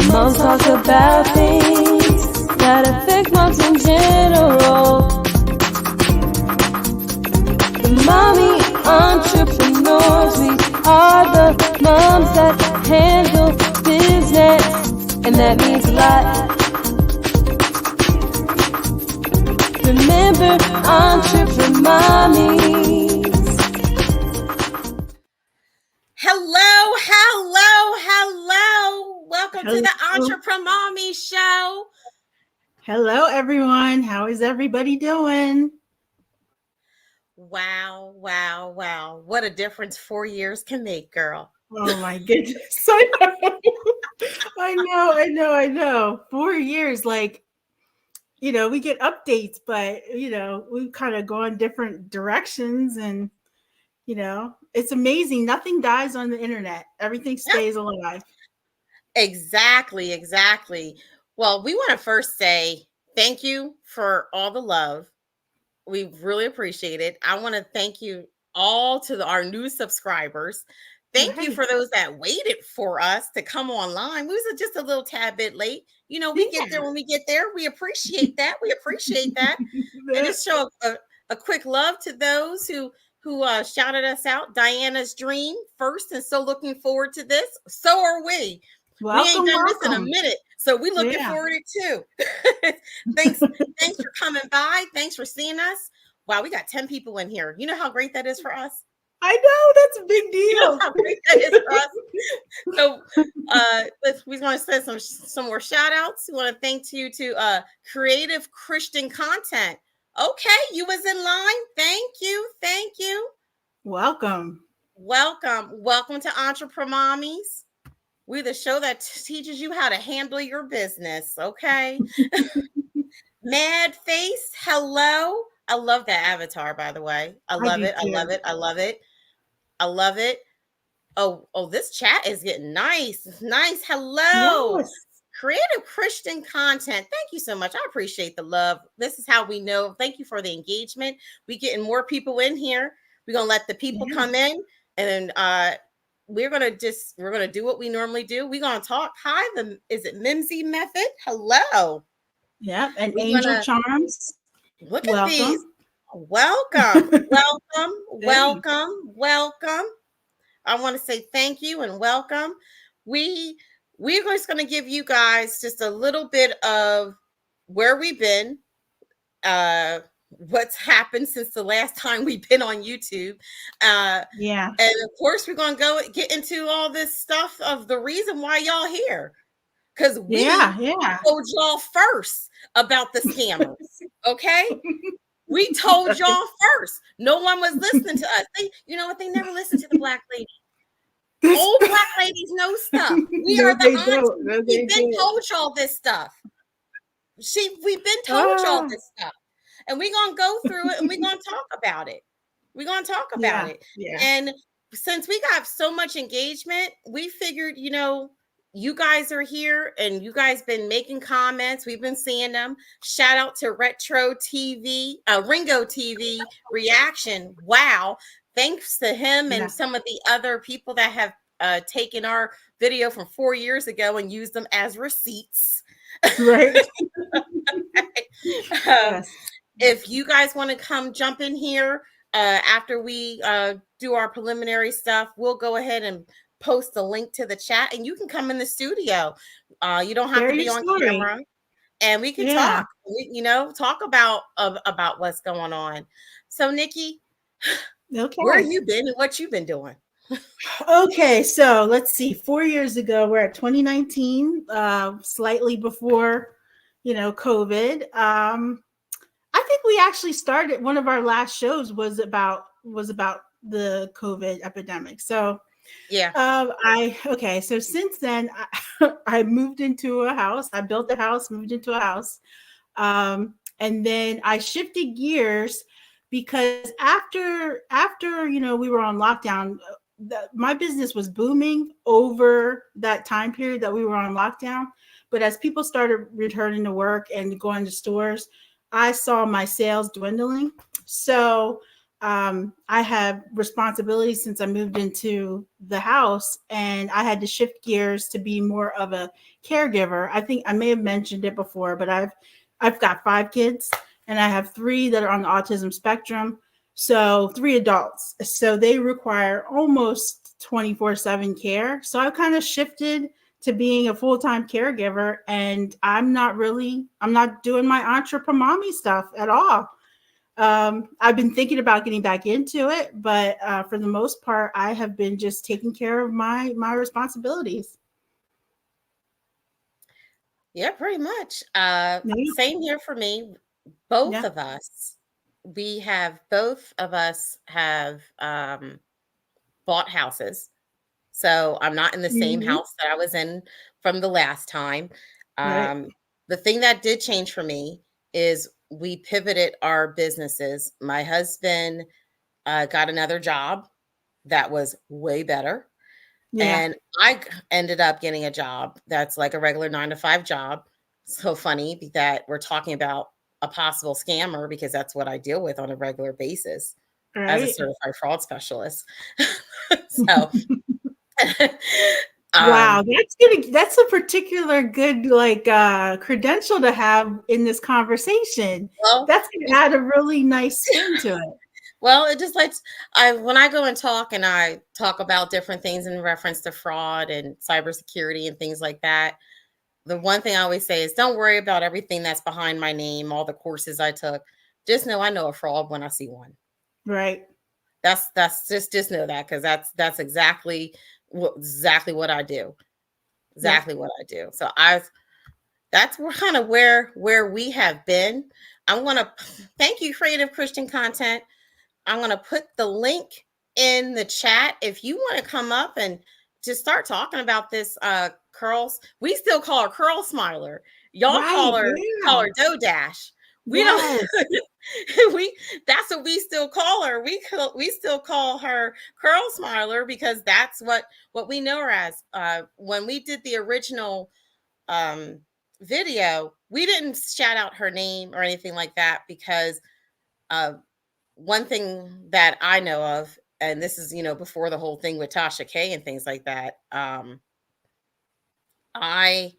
Moms talk about things that affect moms in general. The mommy entrepreneurs, we are the moms that handle business, and that means a lot. Remember, entrepreneur mommies. Hello. Welcome to the Entrepreneur Mommy Show. Hello, everyone. How is everybody doing? Wow. What a difference 4 years can make, girl. Oh, my goodness. I know. 4 years, we get updates, but, we've kind of gone different directions and, it's amazing. Nothing dies on the internet. Everything stays alive. Exactly. Well, we want to first say thank you for all the love. We really appreciate it. I want to thank you all to our new subscribers. Thank you for those that waited for us to come online. We was just a little tad bit late. We get there when we get there. We appreciate that. And just show a quick love to those who shouted us out. Diana's dream first, and so looking forward to this. So are we. Welcome, we ain't done this in a minute, so we looking forward to it too. Thanks for coming by. Thanks for seeing us. Wow, we got 10 people in here. You know how great that is for us? I know, that's a big deal. You know how great that is for us. So we want to say some more shout outs. We want to thank you to Creative Christian Content. Okay, you was in line. Thank you. Welcome To Entrepreneur Mommies. We're the show that teaches you how to handle your business. Okay. Mad Face. Hello. I love that avatar, by the way. I love it. Oh, this chat is getting nice. It's nice. Hello. Yes. Creative Christian Content. Thank you so much. I appreciate the love. This is how we know. Thank you for the engagement. We're getting more people in here. We're going to let the people come in, and then we're going to do what we normally do. We're going to talk. Hi, is it Mimsy Method? Hello. Yeah, and Angel Charms. Look at these. Welcome. I want to say thank you and welcome. We're just going to give you guys just a little bit of where we've been, what's happened since the last time we've been on YouTube. And of course, we're going to get into all this stuff of the reason why y'all here. Because we told y'all first about the scammers. Okay? We told y'all first. No one was listening to us. You know what? They never listened to the black lady. Old black ladies know stuff. We are the aunties. We've been told y'all this stuff. We've been told y'all this stuff. And we're going to go through it and we're going to talk about it. Yeah. And since we got so much engagement, we figured, you guys are here and you guys been making comments. We've been seeing them. Shout out to Ringo TV Reaction. Wow. Thanks to him and some of the other people that have taken our video from 4 years ago and used them as receipts. Right. If you guys want to come jump in here after we do our preliminary stuff, we'll go ahead and post a link to the chat and you can come in the studio. You don't have to be on camera and we can talk, talk about what's going on. So Nikki, where have you been and what you've been doing? Okay, so let's see. 4 years ago, we're at 2019, slightly before, COVID. I think we actually started, one of our last shows was about the COVID epidemic. So so since then I moved into a house. I built a house, moved into a house. And then I shifted gears because after we were on lockdown, my business was booming over that time period that we were on lockdown. But as people started returning to work and going to stores, I saw my sales dwindling. So I have responsibilities since I moved into the house, and I had to shift gears to be more of a caregiver. I think I may have mentioned it before, but I've got 5 kids, and I have 3 that are on the autism spectrum. So 3 adults. So they require almost 24/7 care. So I've kind of shifted to being a full-time caregiver, and I'm not doing my entrepreneur stuff at all. I've been thinking about getting back into it, but for the most part, I have been just taking care of my responsibilities. Yeah, pretty much. Same here for me. Both of us have bought houses. So I'm not in the same house that I was in from the last time. The thing that did change for me is we pivoted our businesses. My husband got another job that was way better. And I ended up getting a job that's like a regular 9-to-5 job. So funny that we're talking about a possible scammer, because that's what I deal with on a regular basis as a certified fraud specialist. So wow, that's a particular good credential to have in this conversation. Well, that's gonna add a really nice spin to it. Well, it just when I go and talk about different things in reference to fraud and cybersecurity and things like that, the one thing I always say is, don't worry about everything that's behind my name, all the courses I took. Just know I know a fraud when I see one. Right. That's just know that, because that's exactly what I do. Exactly what I do. So that's kind of where we have been. I'm gonna thank you, Creative Christian Content. I'm going to put the link in the chat if you want to come up and just start talking about this curls. We still call her Curlsmiler. Y'all call her Dough Dash. We don't that's what we still call her. We still call her Curlsmiler because that's what we know her as. When we did the original video, we didn't shout out her name or anything like that, because one thing that I know of, and this is, before the whole thing with Tasha K and things like that, I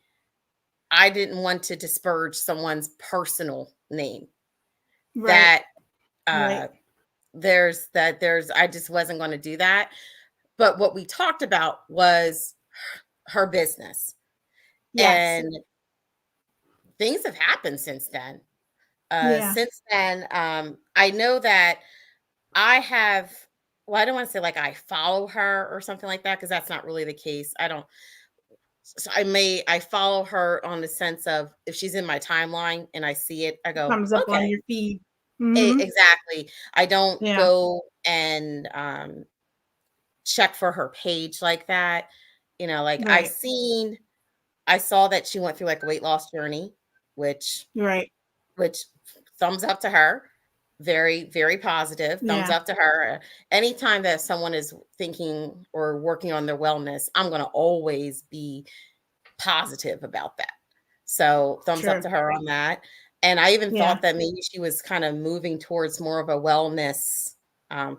didn't want to disparage someone's personal name. Right. I just wasn't going to do that. But what we talked about was her business. Yes. And things have happened since then. Since then, I know that I have, well, I don't want to say like I follow her or something like that, because that's not really the case. So I follow her on the sense of, if she's in my timeline and I see it, I go, comes up on your feed. Exactly. I don't go and check for her page like that. I saw that she went through like a weight loss journey, which thumbs up to her. Very, very positive. Thumbs up to her. Anytime that someone is thinking or working on their wellness, I'm going to always be positive about that. So thumbs up to her on that. And I even thought that maybe she was kind of moving towards more of a wellness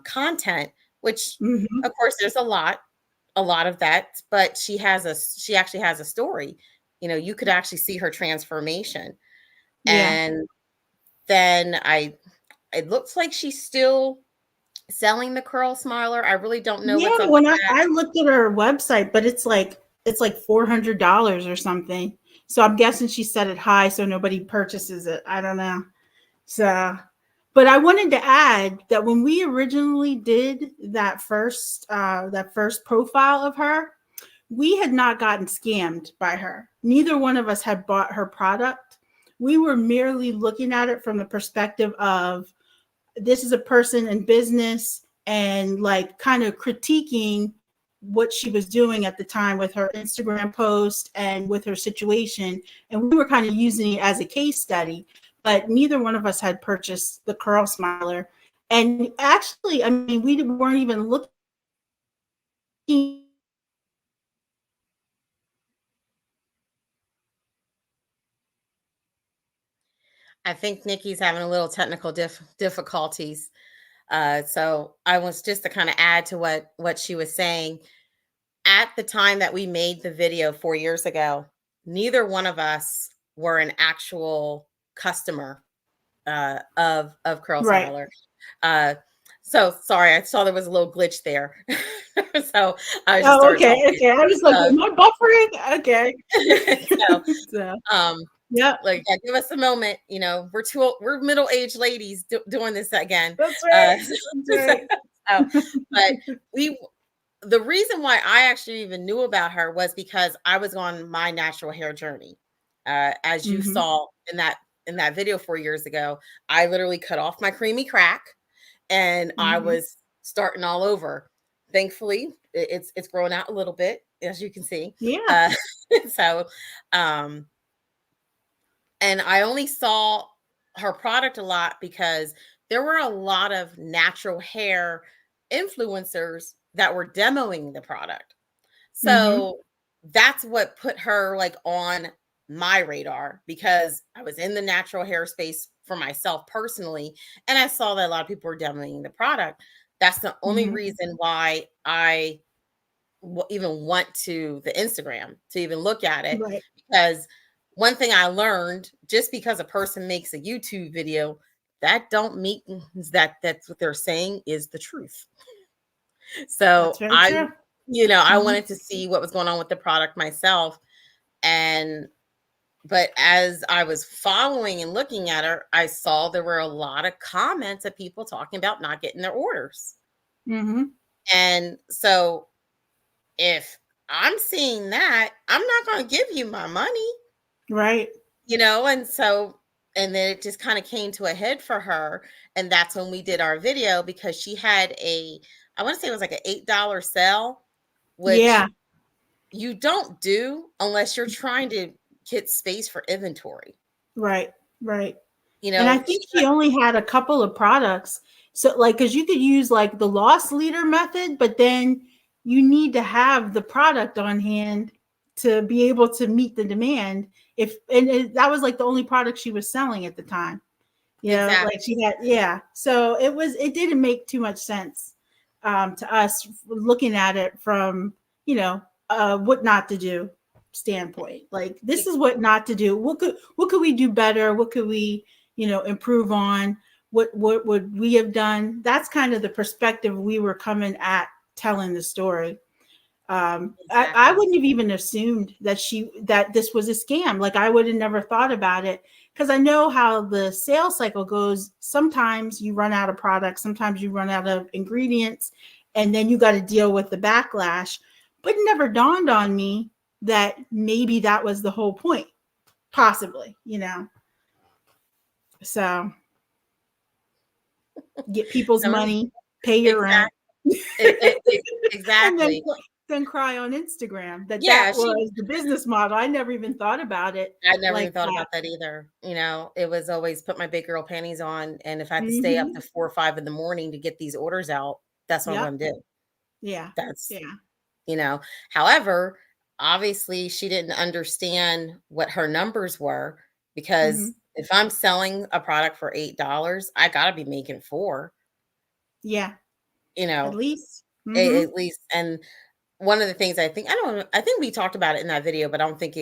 content, which of course there's a lot of that, but she actually has a story. You could actually see her transformation. And then it looks like she's still selling the Curlsmiler. I really don't know what's up when I looked at her website, but it's like $400 or something. So I'm guessing she set it high so nobody purchases it. I don't know. So, but I wanted to add that when we originally did that first profile of her, we had not gotten scammed by her. Neither one of us had bought her product. We were merely looking at it from the perspective of, this is a person in business, and like kind of critiquing what she was doing at the time with her Instagram post and with her situation. And we were kind of using it as a case study, but neither one of us had purchased the Curlsmiler. And actually, I mean, we weren't even looking. I think Nikki's having a little technical difficulties. So I was just to kind of add to what she was saying. At the time that we made the video 4 years ago, neither one of us were an actual customer of Curlsmiler. Right. So sorry, I saw there was a little glitch there. So I just started okay. talking. Okay. I was like, am I buffering? Okay. Yeah. Like, give us a moment. You know, we're middle-aged ladies doing this again. That's right. That's right. But the reason why I actually even knew about her was because I was on my natural hair journey. As you saw in that video 4 years ago, I literally cut off my creamy crack and I was starting all over. Thankfully, it's grown out a little bit, as you can see. Yeah. So, and I only saw her product a lot because there were a lot of natural hair influencers that were demoing the product. So that's what put her like on my radar, because I was in the natural hair space for myself personally, and I saw that a lot of people were demoing the product. That's the only reason why I even went to the Instagram to even look at it. Right. Because one thing I learned, just because a person makes a YouTube video, that don't mean that's what they're saying is the truth. So I wanted to see what was going on with the product myself. But as I was following and looking at her, I saw there were a lot of comments of people talking about not getting their orders. And so if I'm seeing that, I'm not going to give you my money. Right. And then it just kind of came to a head for her. And that's when we did our video, because she had I want to say it was like an $8 sale, which you don't do unless you're trying to get space for inventory. Right. And I think she only had a couple of products. So like, cause you could use like the loss leader method, but then you need to have the product on hand to be able to meet the demand. That was like the only product she was selling at the time. Like she had, So it didn't make too much sense to us looking at it from, what not to do standpoint. Like, this is what not to do. What could we do better? What could we, improve on? What would we have done? That's kind of the perspective we were coming at telling the story. I wouldn't have even assumed that this was a scam. Like, I would have never thought about it, because I know how the sales cycle goes. Sometimes you run out of products, sometimes you run out of ingredients, and then you got to deal with the backlash. But it never dawned on me that maybe that was the whole point, possibly, So get people's money, pay your rent. Exactly. Then cry on Instagram that was the business model. I never even thought about it. I never even thought about that either. It was always put my big girl panties on, and if I had to stay up to 4 or 5 in the morning to get these orders out, that's what I'm going to do. Yeah. However, obviously she didn't understand what her numbers were, because if I'm selling a product for $8, I got to be making $4. Yeah. At least. At least. And one of the things I think we talked about it in that video, but I don't think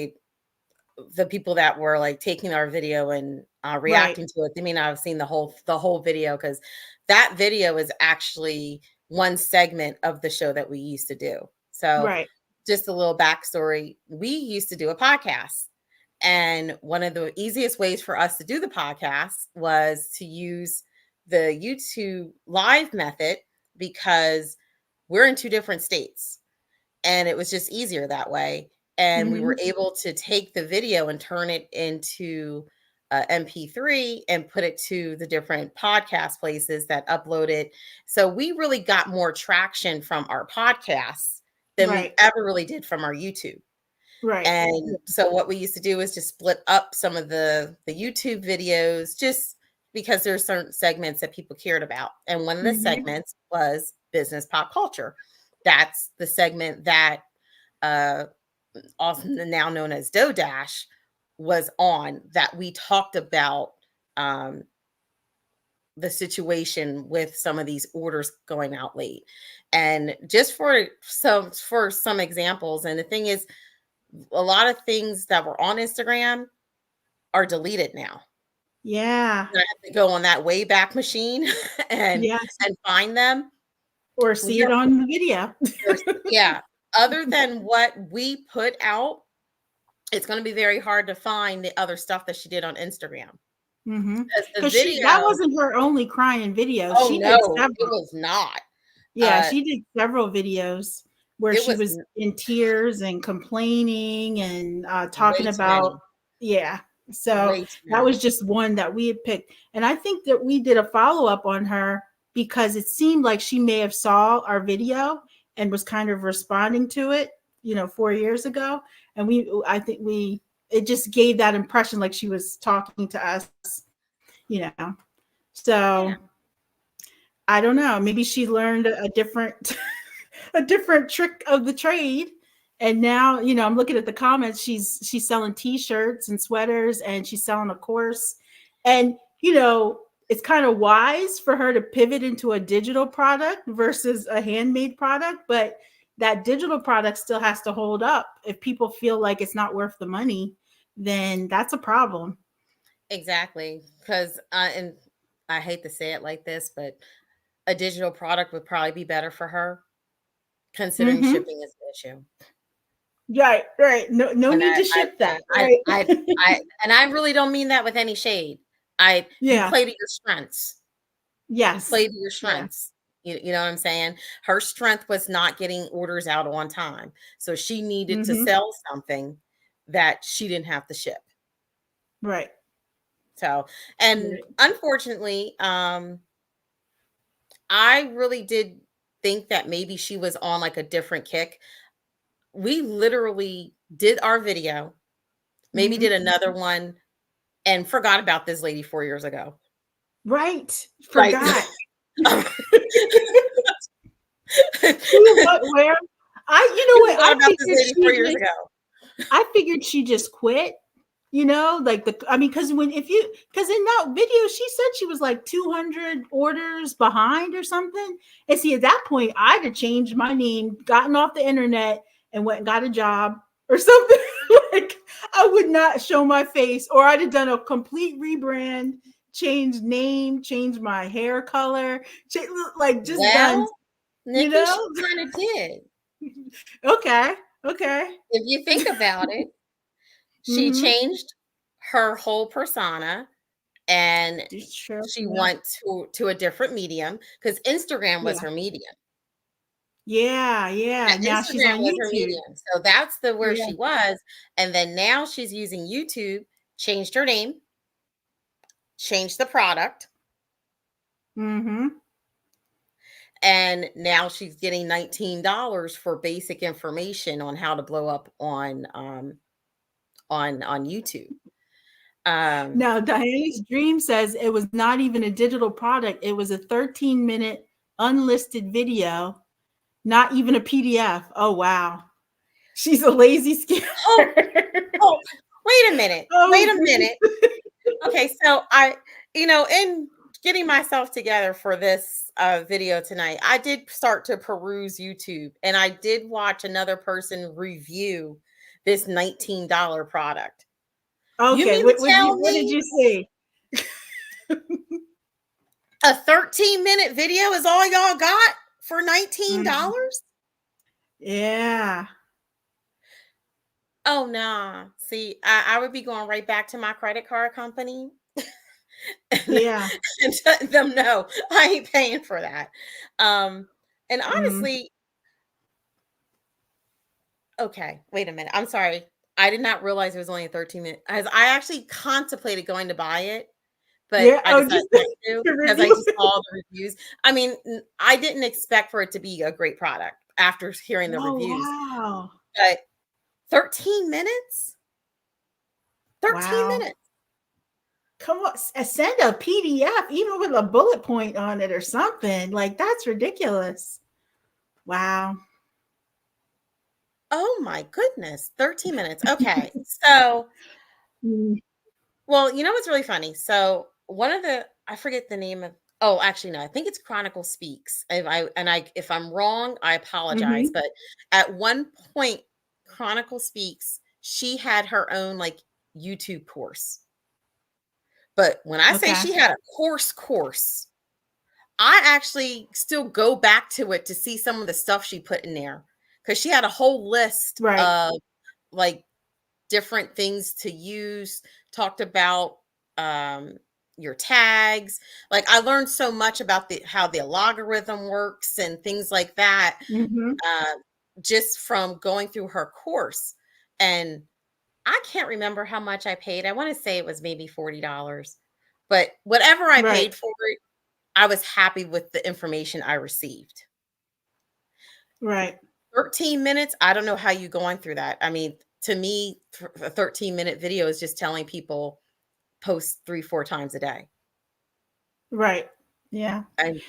the people that were like taking our video and reacting to it, they may not have seen the whole video, because that video is actually one segment of the show that we used to do. So just a little backstory. We used to do a podcast, and one of the easiest ways for us to do the podcast was to use the YouTube live method, because we're in 2 different states, and it was just easier that way. And we were able to take the video and turn it into MP3 and put it to the different podcast places that upload it. So we really got more traction from our podcasts than we ever really did from our YouTube. And so what we used to do is just split up some of the YouTube videos, just because there's certain segments that people cared about. And one of the segments was business pop culture. That's the segment that also now known as Dough Dash was on, that we talked about the situation with some of these orders going out late. And just for some examples, and the thing is, a lot of things that were on Instagram are deleted now. Yeah. I have to go on that Wayback Machine and find them. Or see it on the video. Yeah. Other than what we put out, it's going to be very hard to find the other stuff that she did on Instagram. Because that wasn't her only crying video. Oh, no, it was not. Yeah, she did several videos where she was in tears and complaining and talking about, so that was just one that we had picked. And I think that we did a follow-up on her because it seemed like she may have saw our video and was kind of responding to it, 4 years ago. And it just gave that impression like she was talking to us, So I don't know. Maybe she learned a different trick of the trade. And now, I'm looking at the comments. She's selling t-shirts and sweaters, and she's selling a course. And, it's kind of wise for her to pivot into a digital product versus a handmade product. But that digital product still has to hold up. If people feel like it's not worth the money, then that's a problem. Exactly. Because, and I hate to say it like this, but a digital product would probably be better for her, considering shipping is an issue. Right. No need to ship that. Right? And I really don't mean that with any shade. You play to your strengths. Yes. You play to your strengths. Yeah. You know what I'm saying? Her strength was not getting orders out on time. So she needed to sell something that she didn't have to ship. Right. So, and unfortunately, I really did think that maybe she was on like a different kick. We literally did our video, maybe did another one, and forgot about this lady 4 years ago. Right. Forgot. Where? I about this lady 4 years ago. I figured she just quit. Because in that video, she said she was like 200 orders behind or something. And see, at that point, I'd have changed my name, gotten off the internet, and went and got a job or something. Like, I would not show my face, or I'd have done a complete rebrand, changed name, changed my hair color, done. Nikki, she kind of did. Okay. If you think about it, she changed her whole persona, and she went to a different medium, because Instagram was her medium. Yeah. Now she's on YouTube. Medium. So that's where she was. And then now she's using YouTube, changed her name, changed the product. And now she's getting $19 for basic information on how to blow up on YouTube. Now Diana's Dream says it was not even a digital product. It was a 13-minute unlisted video, not even a PDF. Oh, wow. She's a lazy scammer. Oh, wait a minute. Okay, so in getting myself together for this video tonight, I did start to peruse YouTube, and I did watch another person review this $19 product. Okay, what did you see? A 13-minute video is all y'all got for $19? Yeah. Oh, nah. See, I would be going right back to my credit card company. And letting them know I ain't paying for that. And honestly, okay, wait a minute. I'm sorry. I did not realize it was only a 13-minute. As I actually contemplated going to buy it, but I decided not to, because I just saw the reviews. I mean, I didn't expect for it to be a great product after hearing the reviews. Wow. But 13 minutes? 13 minutes. Come on, send a PDF, even with a bullet point on it or something. Like, that's ridiculous. Wow. Oh my goodness. 13 minutes. Okay. So, well, you know what's really funny? So I forget the name of Oh, actually, no. I think it's Chronicle Speaks. If I'm wrong, I apologize. But at one point, Chronicle Speaks, she had her own like YouTube course. But when I say she had a course, I actually still go back to it to see some of the stuff she put in there, because she had a whole list of like different things to use, talked about your tags. Like, I learned so much about how the algorithm works and things like that, just from going through her course. And I can't remember how much I paid. I want to say it was maybe $40, but whatever I paid for it, I was happy with the information I received. 13 minutes. I don't know how you going through that. I mean, to me, a 13-minute video is just telling people post 3-4 times a day. Yeah. I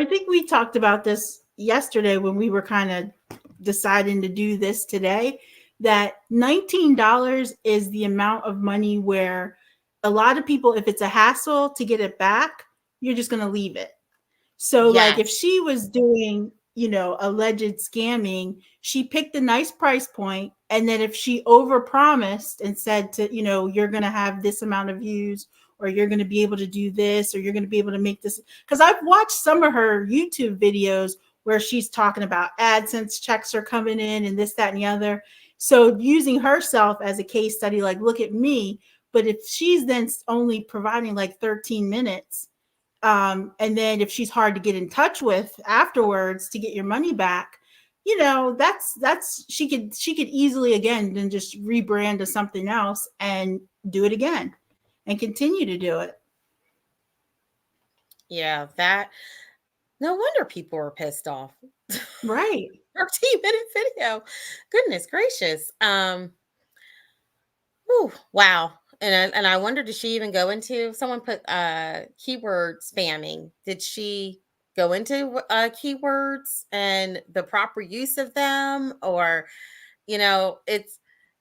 think we talked about this yesterday when we were kind of deciding to do this today, that $19 is the amount of money where a lot of people, if it's a hassle to get it back, you're just going to leave it. So like if she was doing, alleged scamming, she picked a nice price point. And then if she overpromised and said to, you're going to have this amount of views, or you're going to be able to do this, or you're going to be able to make this. Because I've watched some of her YouTube videos where she's talking about AdSense checks are coming in and this, that, and the other. So using herself as a case study, like, look at me. But if she's then only providing like 13 minutes, and then if she's hard to get in touch with afterwards to get your money back, that's she could easily again then just rebrand to something else and do it again and continue to do it. Yeah, no wonder people are pissed off. 13-minute video. Goodness gracious. Wow. And I wonder, did she even go into, someone put keyword spamming? Did she go into keywords and the proper use of them? Or, I don't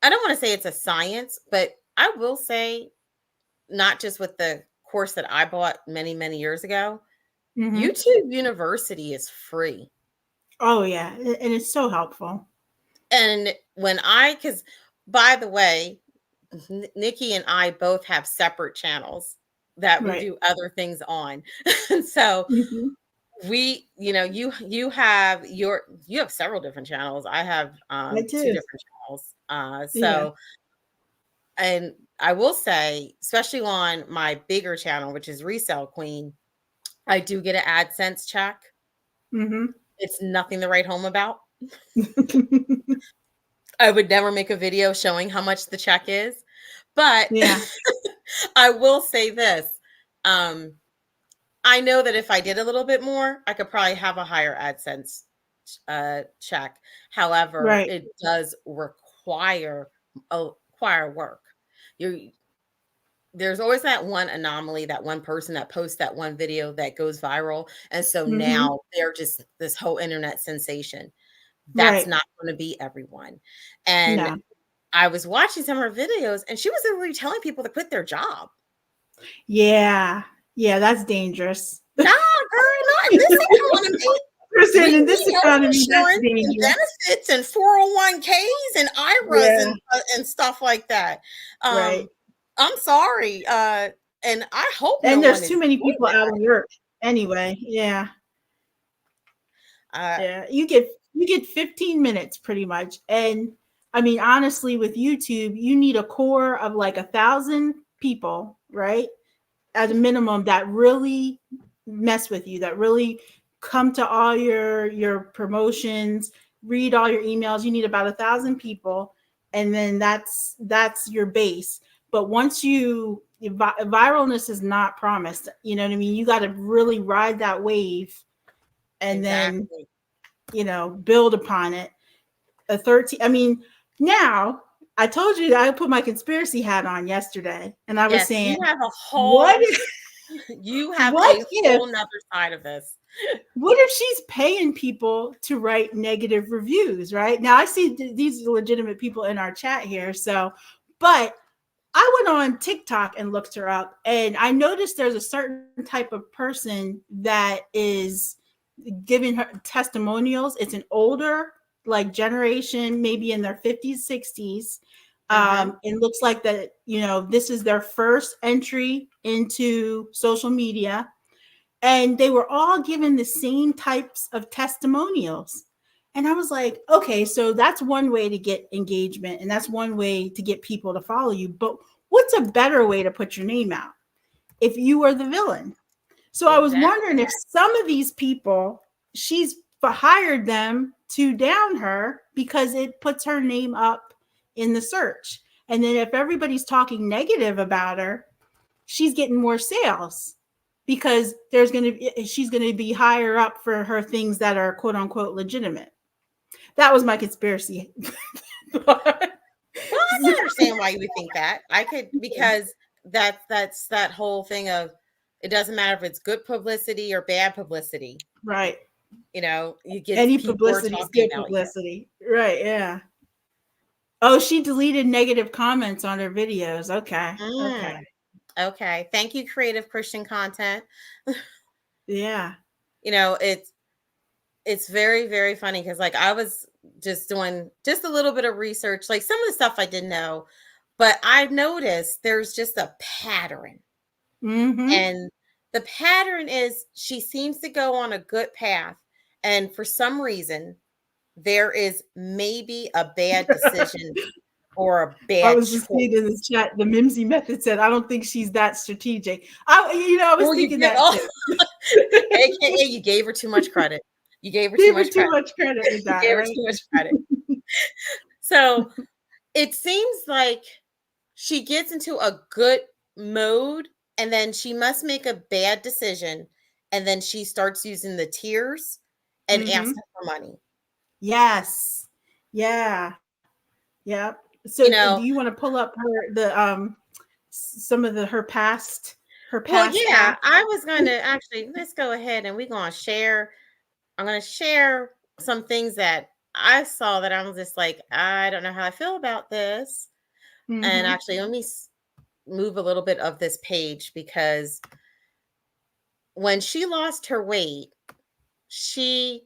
want to say it's a science, but I will say, not just with the course that I bought many, many years ago, YouTube University is free. Oh, yeah. And it's so helpful. And because by the way, Nikki and I both have separate channels that we do other things on. So we, you have several different channels. I have 2 different channels. And I will say, especially on my bigger channel, which is Resell Queen, I do get an AdSense check. It's nothing to write home about. I would never make a video showing how much the check is, but I will say this. I know that if I did a little bit more, I could probably have a higher AdSense check. However, it does require work. There's always that one anomaly, that one person that posts that one video that goes viral. And so now they're just this whole internet sensation. That's not going to be everyone. And I was watching some of her videos and she was literally telling people to quit their job. Yeah. Yeah, that's dangerous. Nah, girl, not in this economy. In this economy, that's dangerous. Benefits and 401ks and IRAs and stuff like that. I'm sorry. And I hope there's too many people out of work anyway. Yeah. You get 15 minutes pretty much. And I mean, honestly, with YouTube, you need a core of like 1,000 people, right? At a minimum, that really mess with you, that really come to all your promotions, read all your emails. You need about 1,000 people. And then that's your base. But once viralness is not promised, you know what I mean? You got to really ride that wave and then, build upon it. Now I told you that I put my conspiracy hat on yesterday and I was saying, you have a whole nother side of this. What if she's paying people to write negative reviews, right? Now I see these legitimate people in our chat here. So, but I went on TikTok and looked her up, and I noticed there's a certain type of person that is giving her testimonials. It's an older like generation, maybe in their 50s, 60s. It looks like that, this is their first entry into social media. And they were all given the same types of testimonials. And I was like, okay, so that's one way to get engagement, and that's one way to get people to follow you. But what's a better way to put your name out if you were the villain? So I was wondering if some of these people, she's hired them to down her because it puts her name up in the search. And then if everybody's talking negative about her, she's getting more sales because she's going to be higher up for her things that are quote unquote legitimate. That was my conspiracy. Well, I can understand why you would think that. I could, because that's that whole thing of, it doesn't matter if it's good publicity or bad publicity. Right. You get any publicity is good publicity. Right. Yeah. Oh, she deleted negative comments on her videos. Okay. Okay. Thank you, creative Christian content. Yeah. It's very, very funny because like I was just doing just a little bit of research, like some of the stuff I didn't know, but I noticed there's just a pattern. And the pattern is she seems to go on a good path. And for some reason, there is maybe a bad decision or a bad I was just reading in the chat, the Mimsy method said, I don't think she's that strategic. I was thinking that too. AKA, you gave her too much credit. You gave her too much credit with that. You gave her too much credit. So it seems like she gets into a good mode, and then she must make a bad decision, and then she starts using the tears and asking for money. Yes. Yeah. Yeah. So do you want to pull up some of her past? Well, yeah, I was going to actually, let's go ahead and we're going to share. I'm going to share some things that I saw that I was just like, I don't know how I feel about this. And actually, let me move a little bit of this page, because when she lost her weight, she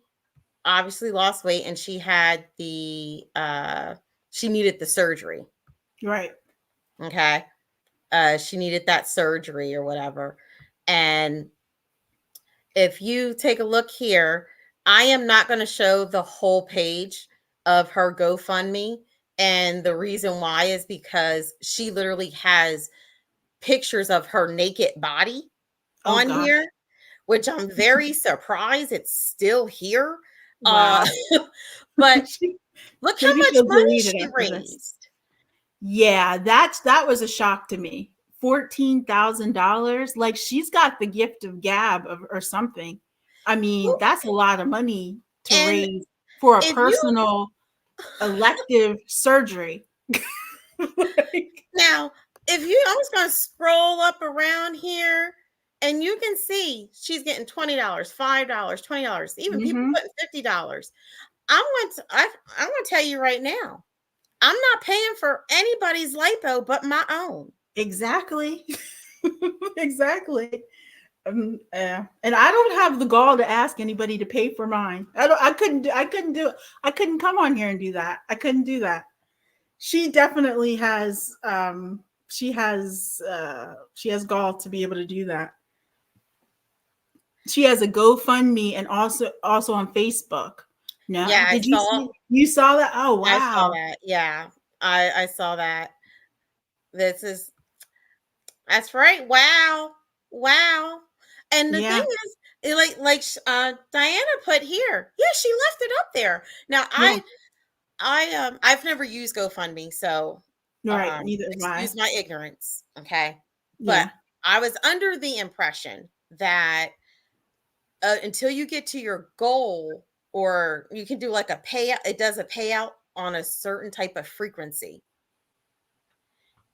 obviously lost weight, and she had she needed the surgery. Right. Okay. She needed that surgery or whatever. And if you take a look here, I am not going to show the whole page of her GoFundMe. And the reason why is because she literally has pictures of her naked body on here, which I'm very surprised it's still here. Wow. But look how much money she raised. Yeah, that was a shock to me. $14,000. Like, she's got the gift of gab or something. I mean, that's a lot of money to raise for a personal elective surgery. Now, if you, I'm just going to scroll up around here, and you can see she's getting $20, $5, $20, even people putting $50. I'm going to tell you right now, I'm not paying for anybody's lipo but my own. Exactly. Exactly. And I don't have the gall to ask anybody to pay for mine. I couldn't do it. I couldn't come on here and do that. I couldn't do that. She definitely has she has gall to be able to do that. She has a GoFundMe and also on Facebook. No, yeah, you saw that? Oh wow, I saw that. Yeah, I saw that. That's right. Wow. And the thing is, like Diana put here, yeah, she left it up there. Now I've never used GoFundMe, so neither excuse my ignorance, okay? But I was under the impression that until you get to your goal, or you can do like a payout, it does a payout on a certain type of frequency.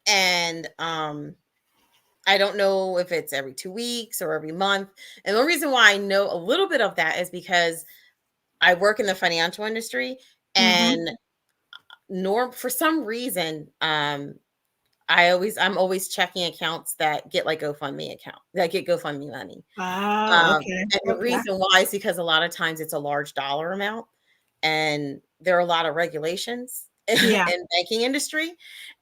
And I don't know if it's every 2 weeks or every month. And the reason why I know a little bit of that is because I work in the financial industry, and for some reason, I'm always checking accounts that get like GoFundMe money. Oh, okay. And the reason why is because a lot of times it's a large dollar amount, and there are a lot of regulations in banking industry.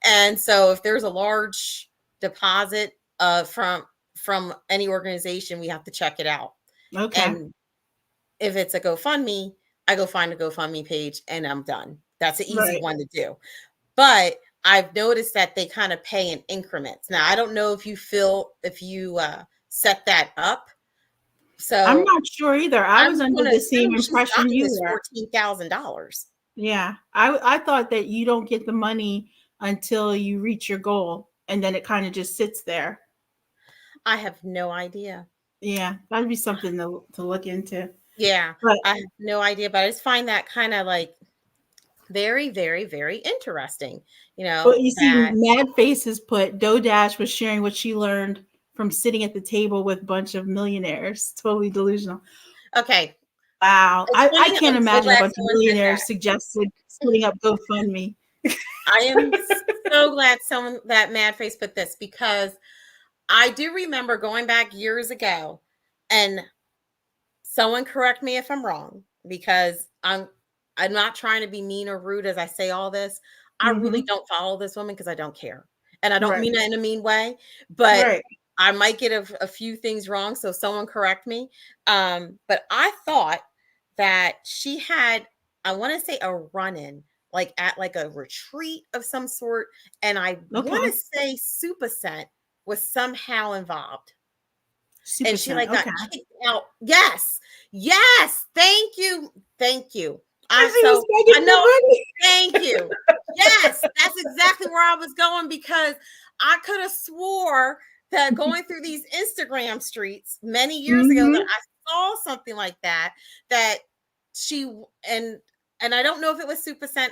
And so if there's a large deposit from any organization, we have to check it out. Okay. And if it's a GoFundMe, I go find a GoFundMe page and I'm done. That's an easy one to do. But I've noticed that they kind of pay in increments. Now, I don't know if you set that up. So I'm not sure either. I was under the same impression you were. $14,000. Yeah. I thought that you don't get the money until you reach your goal, and then it kind of just sits there. I have no idea. Yeah, that'd be something to look into. Yeah, but I have no idea, but I just find that kind of like very, very, very interesting. Well, you see, Mad Face has put Dough Dash was sharing what she learned from sitting at the table with a bunch of millionaires. Totally delusional. Okay. Wow. I can't imagine a bunch of millionaires suggested splitting up GoFundMe. I am so glad that Mad Face put this, because I do remember going back years ago, and someone correct me if I'm wrong, because I'm not trying to be mean or rude as I say all this. I really don't follow this woman because I don't care. And I don't mean it in a mean way, but I might get a few things wrong. So someone correct me. But I thought that she had, I want to say, a run-in, like at like a retreat of some sort. And I want to say Supercent was somehow involved. And she got kicked out. Yes. Thank you. Thank you. I know. Thank you. Yes, that's exactly where I was going, because I could have swore that going through these Instagram streets many years ago that I saw something like that she and I don't know if it was Supercent.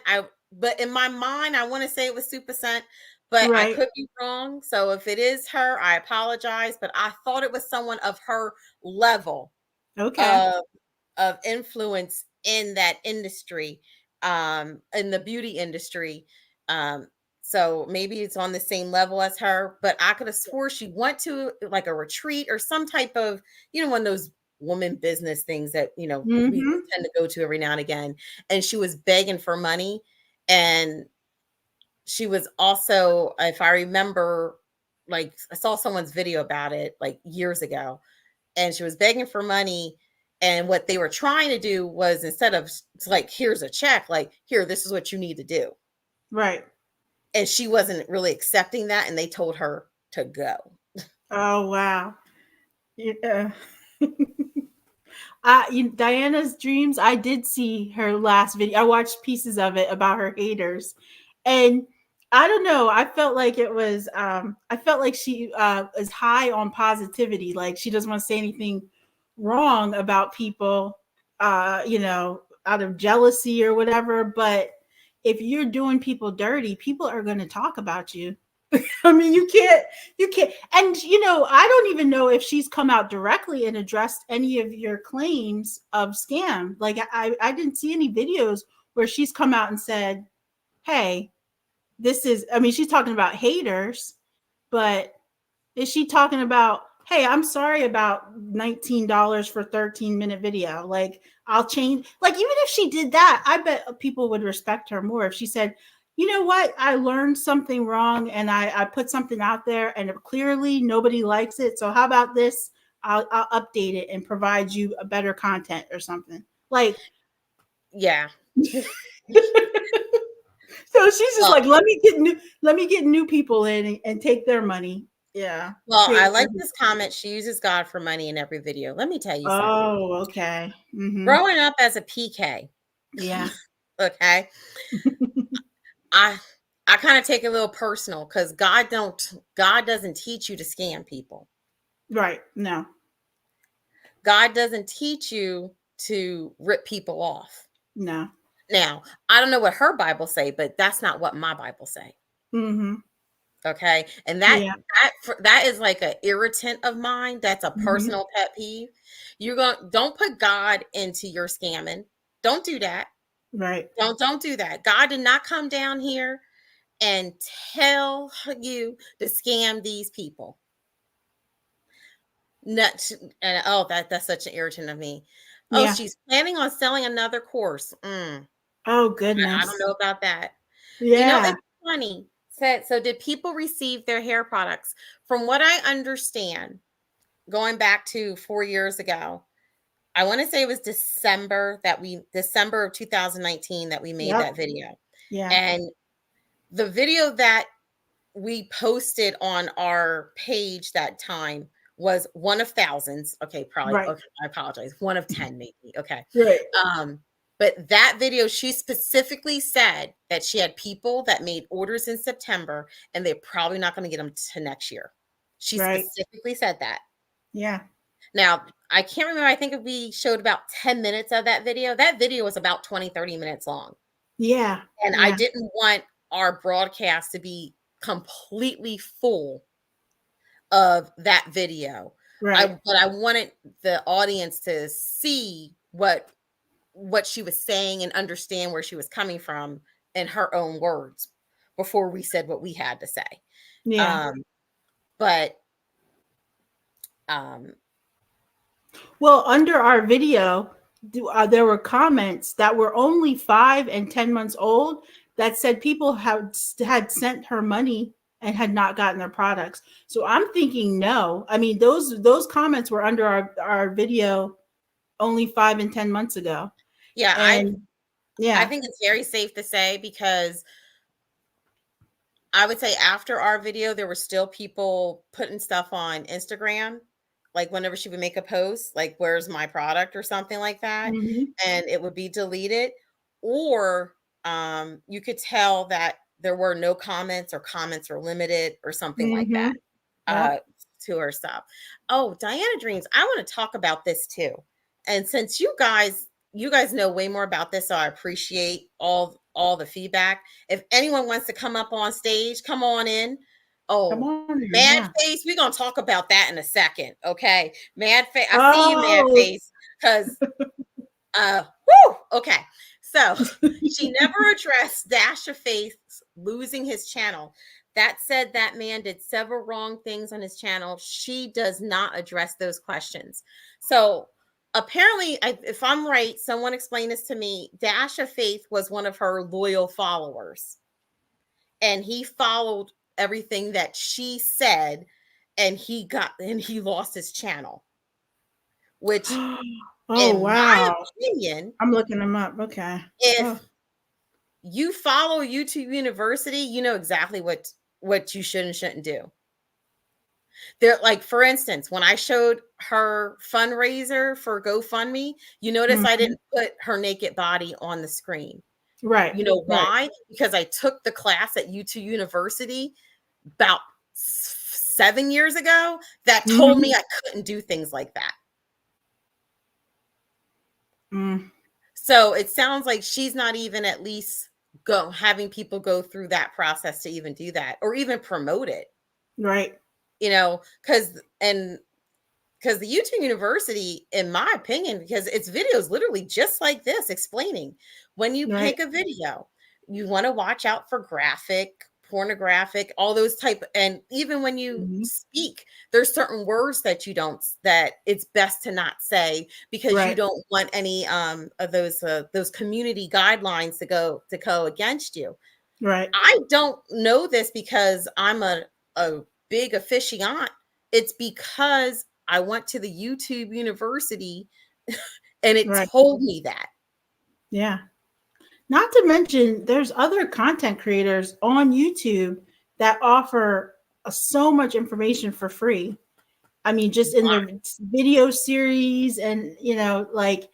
But in my mind, I want to say it was Supercent, but I could be wrong. So if it is her, I apologize. But I thought it was someone of her level of influence in that industry, in the beauty industry. So maybe it's on the same level as her, but I could have swore she went to like a retreat or some type of, one of those woman business things that, we tend to go to every now and again. And she was begging for money. And she was also, if I remember, like I saw someone's video about it like years ago, and she was begging for money. And what they were trying to do was, instead of like, here's a check, like, here, this is what you need to do. Right. And she wasn't really accepting that. And they told her to go. Oh, wow. Yeah. Diana's Dreams, I did see her last video. I watched pieces of it about her haters. And I don't know. I felt like it was, I felt like she is high on positivity. Like she doesn't want to say anything wrong about people, out of jealousy or whatever. But if you're doing people dirty, people are going to talk about you. I mean, you can't. And, I don't even know if she's come out directly and addressed any of your claims of scam. Like I didn't see any videos where she's come out and said, hey, she's talking about haters, but is she talking about, hey, I'm sorry about $19 for 13-minute video. Like I'll change. Like, even if she did that, I bet people would respect her more if she said, you know what? I learned something wrong and I put something out there and clearly nobody likes it. So how about this? I'll update it and provide you a better content or something. Like, yeah. So she's just like, let me get new people in and take their money. Yeah. Well, I like this comment. She uses God for money in every video. Let me tell you something. Oh, okay. Mm-hmm. Growing up as a PK. Yeah. Okay. I kind of take it a little personal, because God doesn't teach you to scam people. Right. No. God doesn't teach you to rip people off. No. Now, I don't know what her Bible say, but that's not what my Bible say. Mm-hmm. Okay. And that is like an irritant of mine. That's a personal pet peeve. Don't put God into your scamming. Don't do that. Right. Don't do that. God did not come down here and tell you to scam these people. Nuts. And that's such an irritant of me. Oh, she's planning on selling another course. Oh, goodness. I don't know about that. Yeah. It's funny. So did people receive their hair products? From what I understand, going back to 4 years ago, I want to say it was December of 2019 that we made that video. Yeah. And the video that we posted on our page that time was one of thousands. Okay, probably. Right. Okay, I apologize. One of 10, maybe. Okay. Right. But that video, she specifically said that she had people that made orders in September and they're probably not going to get them to next year. She specifically said that. Yeah. Now, I can't remember. I think we showed about 10 minutes of that video. That video was about 20, 30 minutes long. Yeah. And I didn't want our broadcast to be completely full of that video. Right. But I wanted the audience to see what she was saying and understand where she was coming from in her own words before we said what we had to say. Yeah. Well, under our video, there were comments that were only 5 and 10 months old that said people had sent her money and had not gotten their products. So I'm thinking, no. I mean, those comments were under our video only 5 and 10 months ago. Yeah, I think it's very safe to say, because I would say after our video, there were still people putting stuff on Instagram, like whenever she would make a post, like, where's my product or something like that, and it would be deleted, or you could tell that there were no comments, or comments were limited or something like that to her stuff. Oh, Diana Dreams, I want to talk about this too. And since you guys know way more about this, so I appreciate all the feedback. If anyone wants to come up on stage, come on in. Oh, Mad Face, we're gonna talk about that in a second. Okay, Mad Face, I see you, Mad Face, because okay. So she never addressed Dash of Faith losing his channel. That said, that man did several wrong things on his channel. She does not address those questions. So apparently, if I'm right, someone explained this to me. Dash of Faith was one of her loyal followers, and he followed everything that she said, and he lost his channel, which my opinion, I'm looking them up. Okay. If you follow YouTube University, you know exactly what you should and shouldn't do. They're like, for instance, when I showed her fundraiser for GoFundMe, you notice I didn't put her naked body on the screen. Right. You know why? Because I took the class at YouTube University about 7 years ago that told me I couldn't do things like that. So it sounds like she's not even at least having people go through that process to even do that, or even promote it. Right. You know, because the YouTube University, in my opinion, because it's videos literally just like this explaining, when you pick a video, you want to watch out for graphic, pornographic, all those type. And even when you speak, there's certain words that it's best to not say, because you don't want any of those community guidelines to go against you. Right. I don't know this because I'm a big aficionado. It's because I went to the YouTube University and it told me that. Yeah. Not to mention, there's other content creators on YouTube that offer so much information for free. I mean, just in their video series, and, you know, like,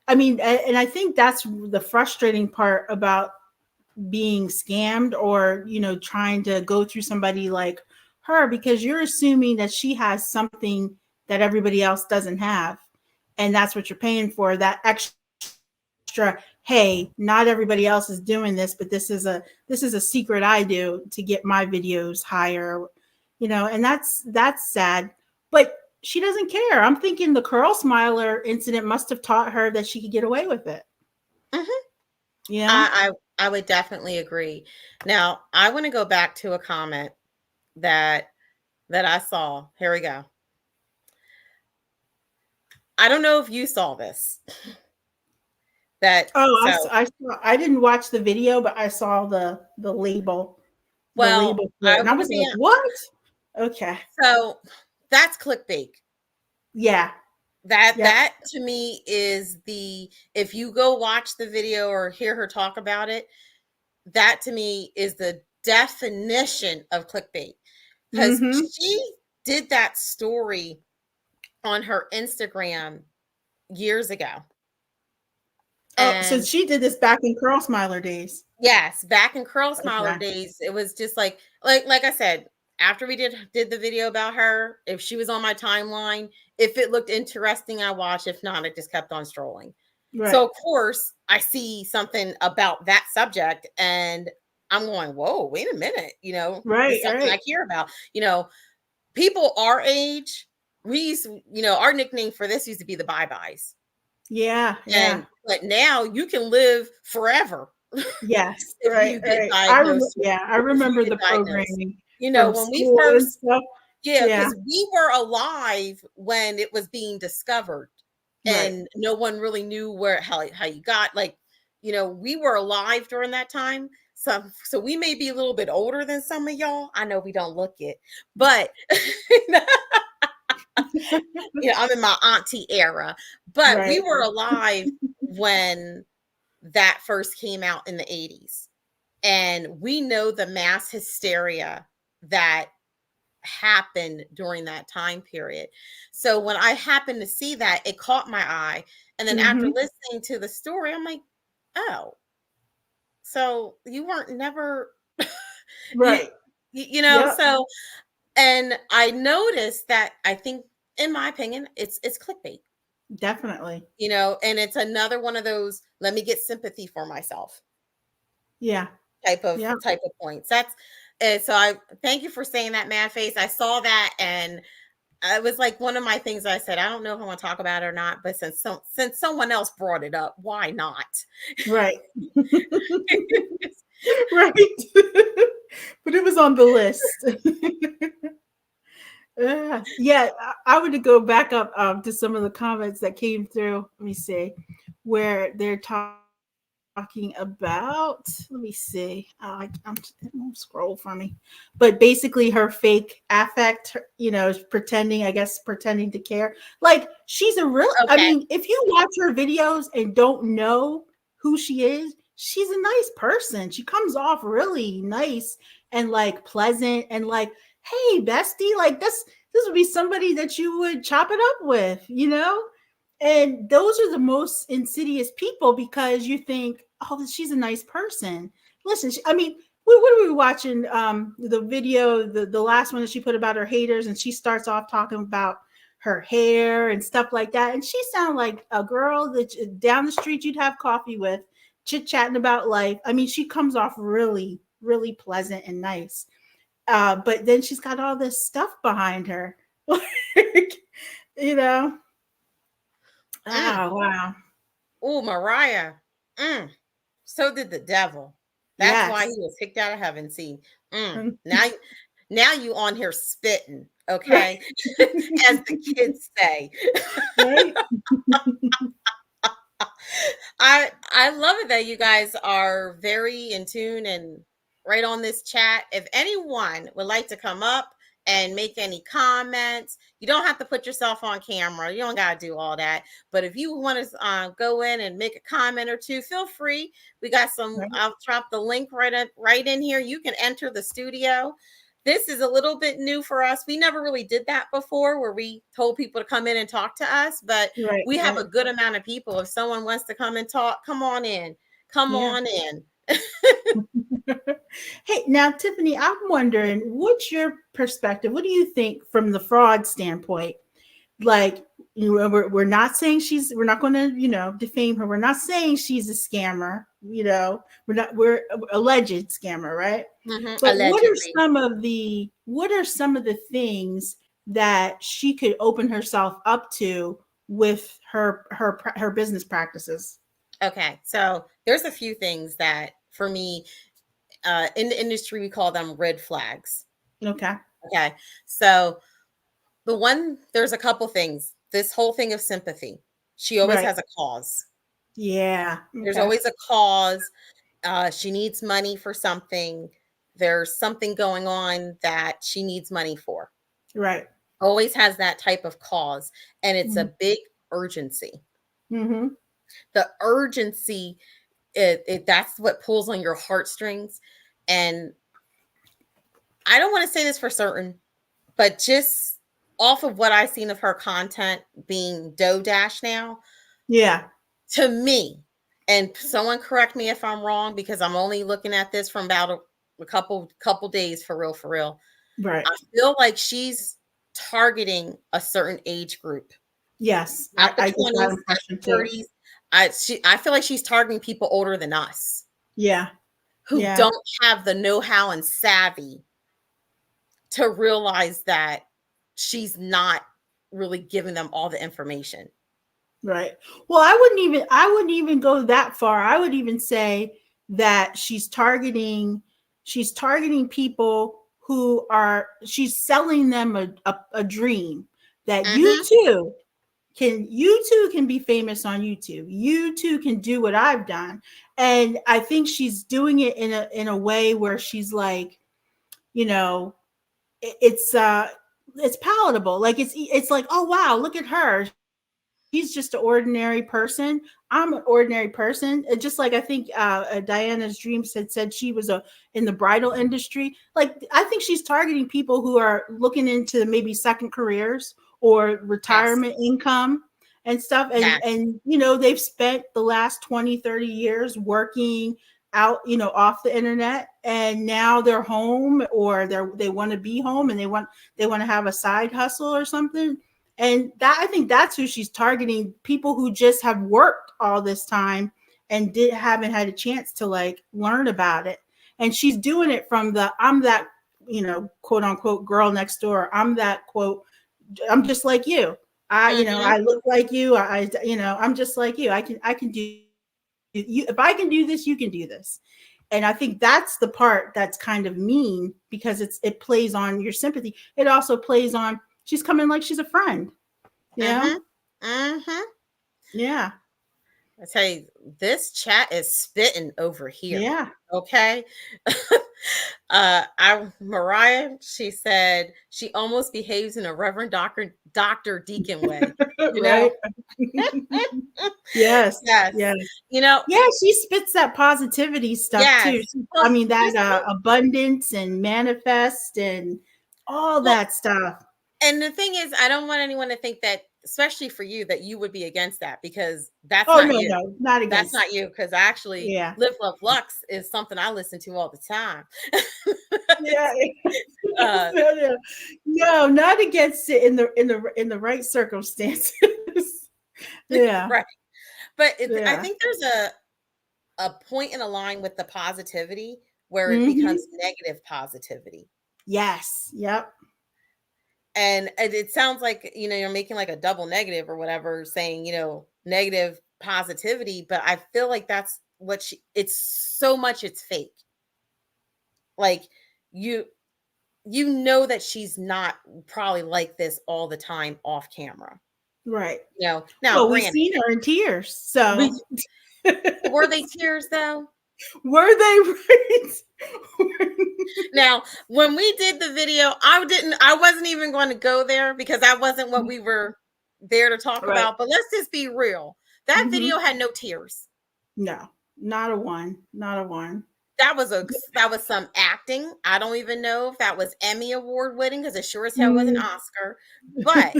I mean, and I think that's the frustrating part about being scammed, or, you know, trying to go through somebody like her, because you're assuming that she has something that everybody else doesn't have. And that's what you're paying for, that extra, hey, not everybody else is doing this, but this is a secret I do to get my videos higher, you know, and that's sad. But she doesn't care. I'm thinking the Curlsmiler incident must have taught her that she could get away with it. Yeah, I would definitely agree. Now, I want to go back to a comment that I saw. Here we go. I don't know if you saw this. I didn't watch the video, but I saw the label. Well, the label for it, and I was like, what? Okay. So that's clickbait. Yeah. That to me is if you go watch the video or hear her talk about it, that to me is the definition of clickbait. Because she did that story on her Instagram years ago. So she did this back in Curlsmiler days. Yes, back in Curlsmiler days. It was just like I said, after we did the video about her, if she was on my timeline, if it looked interesting, I watched. If not, I just kept on strolling. Right. So of course, I see something about that subject and I'm going, whoa, wait a minute, something I care about. People our age, our nickname for this used to be the bye-byes. Yeah. But now you can live forever. Yes. Right. I remember the programming. When we first, because we were alive when it was being discovered, and no one really knew how you got. We were alive during that time. So we may be a little bit older than some of y'all. I know we don't look it, but I'm in my auntie era. But we were alive when that first came out in the 80s. And we know the mass hysteria that happened during that time period. So when I happened to see that, it caught my eye. And then after listening to the story, I'm like, oh, so you weren't never right. So, and I noticed that I think, in my opinion, it's clickbait. Definitely. And it's another one of those, let me get sympathy for myself. Yeah. Type of points. So I thank you for saying that, Mad Face. I saw that and it was like one of my things I said, I don't know if I want to talk about it or not, but since someone else brought it up, why not? Right. Right. But it was on the list. I would go back up to some of the comments that came through. Let me see, where they're talking about. Let me see. I'm scroll for me, but basically her fake affect. Pretending to care. Like she's a real. Okay. I mean, if you watch her videos and don't know who she is, she's a nice person. She comes off really nice and like pleasant and like, hey, bestie, like this would be somebody that you would chop it up with, And those are the most insidious people because you think, oh, she's a nice person. Listen, what are we watching? The video, the last one that she put about her haters, and she starts off talking about her hair and stuff like that. And she sounded like a girl that down the street you'd have coffee with, chit-chatting about life. I mean, she comes off really, really pleasant and nice. But then she's got all this stuff behind her. Oh, wow. Oh, Mariah. So did the devil. That's why he was kicked out of heaven. See, now you on here spitting, okay? As the kids say. Right? I love it that you guys are very in tune and right on this chat. If anyone would like to come up and make any comments, you don't have to put yourself on camera. You don't got to do all that. But if you want to go in and make a comment or two, feel free. We got some, I'll drop the link right in here. You can enter the studio. This is a little bit new for us. We never really did that before where we told people to come in and talk to us, but we have a good amount of people. If someone wants to come and talk, come on in. Come on in. Hey, now, Tiffany, I'm wondering, what's your perspective? What do you think from the fraud standpoint? Like, we're not saying we're not going to, defame her. We're not saying she's a scammer, we're alleged scammer, right? But what are some of the things that she could open herself up to with her business practices? Okay. So there's a few things that for me. In the industry, we call them red flags. Okay. So there's a couple things. This whole thing of sympathy. She always has a cause. Yeah. Okay. There's always a cause. She needs money for something. There's something going on that she needs money for. Right. Always has that type of cause. And it's a big urgency. Mm-hmm. The urgency, that's what pulls on your heartstrings. And I don't want to say this for certain, but just off of what I've seen of her content being Dough Dash now. Yeah. To me, and someone correct me if I'm wrong, because I'm only looking at this from about a couple days for real. Right. I feel like she's targeting a certain age group. Yes. Not the 20s, 30s. I feel like she's targeting people older than us. Yeah. Who don't have the know-how and savvy to realize that she's not really giving them all the information. Right. Well, I wouldn't even go that far. I would even say that she's targeting people who she's selling them a dream that you too can be famous on YouTube. You too can do what I've done. And I think she's doing it in a way where she's like, it's palatable. Like it's like, oh wow, look at her. He's just an ordinary person. I'm an ordinary person. Just like I think Diana's Dreams had said she was in the bridal industry. Like I think she's targeting people who are looking into maybe second careers or retirement income and stuff. And they've spent the last 20, 30 years working out, off the internet, and now they're home, or they want to be home, and they want to have a side hustle or something. And I think that's who she's targeting, people who just have worked all this time and haven't had a chance to like learn about it. And she's doing it from I'm that, quote unquote girl next door. I'm that quote, I'm just like you. I look like you. I'm just like you. I can do you. If I can do this, you can do this. And I think that's the part that's kind of mean, because it plays on your sympathy. It also plays on, she's coming like she's a friend. Yeah. Yeah. I tell you, this chat is spitting over here. Yeah. Okay. Mariah, she said she almost behaves in a Reverend Dr. Deacon way. Right. Yes. Yeah, she spits that positivity stuff too. I mean, that abundance and manifest and all that stuff. And the thing is, I don't want anyone to think that, especially for you, that you would be against that, because that's you. No, not against. That's not you, because actually, Live, Love, Lux is something I listen to all the time. No, not against it in the right circumstances. Right. But I think there's a point in a line with the positivity where it becomes negative positivity. Yes. Yep. And it sounds like, you're making like a double negative or whatever, saying, negative positivity. But I feel like that's what it's so much, it's fake. Like you that she's not probably like this all the time off camera. Right. Now we've seen her in tears. So were they tears though? Were they right? Now, when we did the video, I wasn't even going to go there, because that wasn't what we were there to talk about. But let's just be real. That video had no tears. No, not a one. Not a one. That was some acting. I don't even know if that was Emmy Award winning, because it sure as hell was an Oscar. But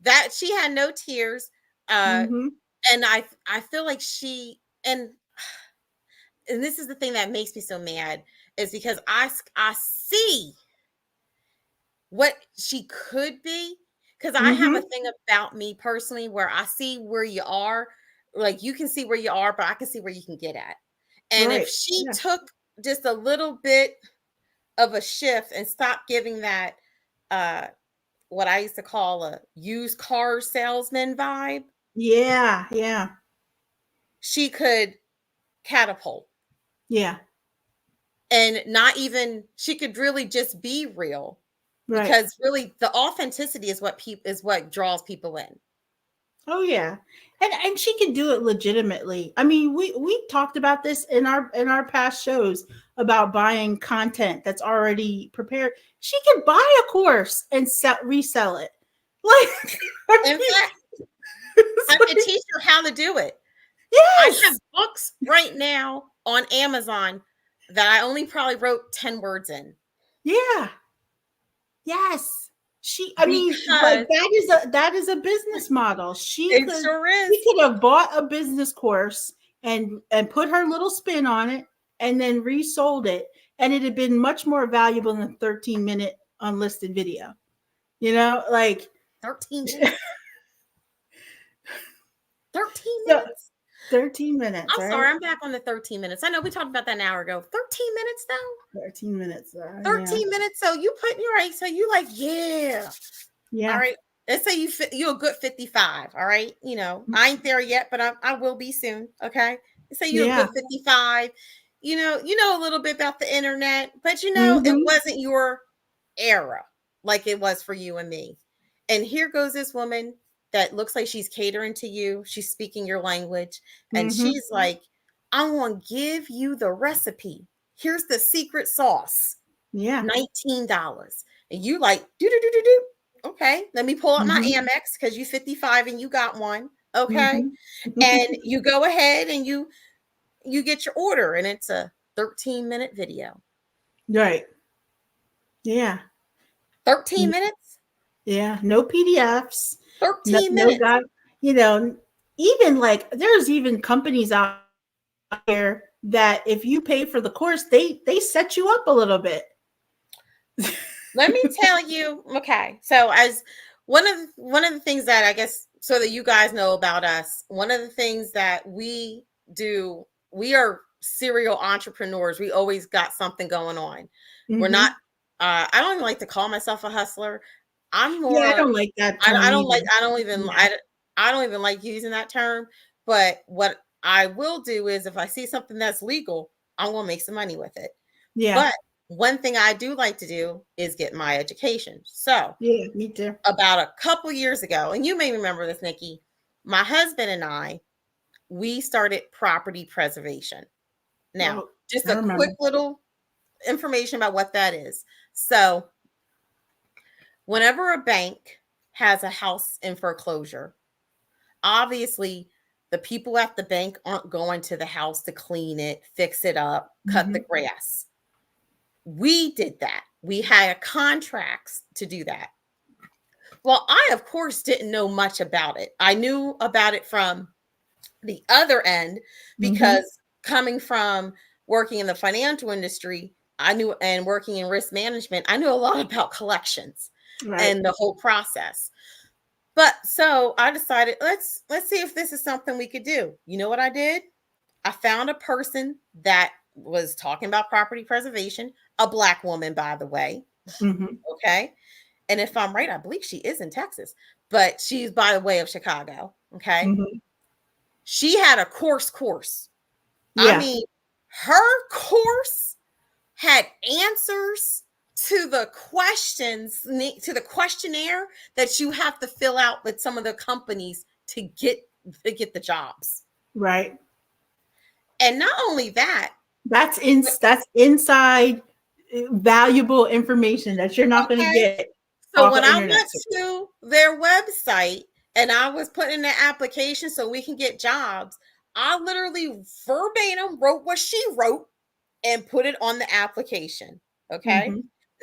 that she had no tears. And I feel like and this is the thing that makes me so mad, is because I see what she could be, because I have a thing about me personally where I see where you are. Like, you can see where you are, but I can see where you can get at. And if she took just a little bit of a shift and stopped giving that what I used to call a used car salesman vibe, yeah, she could catapult. Yeah. And not even, she could really just be real. Right. Because really the authenticity is what draws people in. Oh yeah. And she can do it legitimately. I mean, we talked about this in our past shows about buying content that's already prepared. She can buy a course and resell it. Like, in fact, I could teach her how to do it. Yes. I have books right now on Amazon that I only probably wrote 10 words in. Yeah. Yes. But that is a business model. She could have bought a business course and put her little spin on it and then resold it, and it had been much more valuable than a 13-minute unlisted video. You know, like 13 minutes. 13 minutes. 13 minutes. I'm sorry, I'm back on the 13 minutes. I know we talked about that an hour ago. 13 minutes though? 13 minutes. 13 minutes. So you put your right. So you like, yeah. All right. Let's say you're a good 55. All right. You know, I ain't there yet, but I will be soon. Okay. Let's say you're a good 55. You know a little bit about the internet, but it wasn't your era like it was for you and me. And here goes this woman that looks like she's catering to you. She's speaking your language. And she's like, I want to give you the recipe. Here's the secret sauce. Yeah. $19. And you like, do. Okay. Let me pull out my Amex because you 55 and you got one. Okay. And you go ahead and you get your order, and it's a 13-minute video. Right. Yeah. 13 minutes? Yeah. No PDFs. 13 minutes. Even like there's even companies out there that if you pay for the course, they set you up a little bit. Let me tell you. Okay. So as one of the things that I guess, so that you guys know about us, one of the things that we do, we are serial entrepreneurs. We always got something going on. We're not, I don't even like to call myself a hustler. I'm more, I don't like that term. I don't even like using that term. But what I will do is if I see something that's legal, I'm going to make some money with it. Yeah. But one thing I do like to do is get my education. So yeah, me too. About a couple years ago, and you may remember this, Nikki, my husband and I, we started property preservation. Now, just a quick little information about what that is. So whenever a bank has a house in foreclosure, obviously the people at the bank aren't going to the house to clean it, fix it up, cut the grass. We did that. We had contracts to do that. Well, I, of course, didn't know much about it. I knew about it from the other end because coming from working in the financial industry, I knew, and working in risk management, I knew a lot about collections and the whole process. But so I decided, let's see if this is something we could do. You know what I did? I found a person that was talking about property preservation, a Black woman, by the way. Okay. And if I'm right, I believe she is in Texas, but she's by the way of Chicago. Okay. She had a course. Yeah. I mean, her course had answers to the questions, to the questionnaire that you have to fill out with some of the companies to get the jobs. Right. And not only that, that's inside valuable information that you're not going to get. So when I went to their website and I was putting in the application so we can get jobs, I literally verbatim wrote what she wrote and put it on the application. Okay.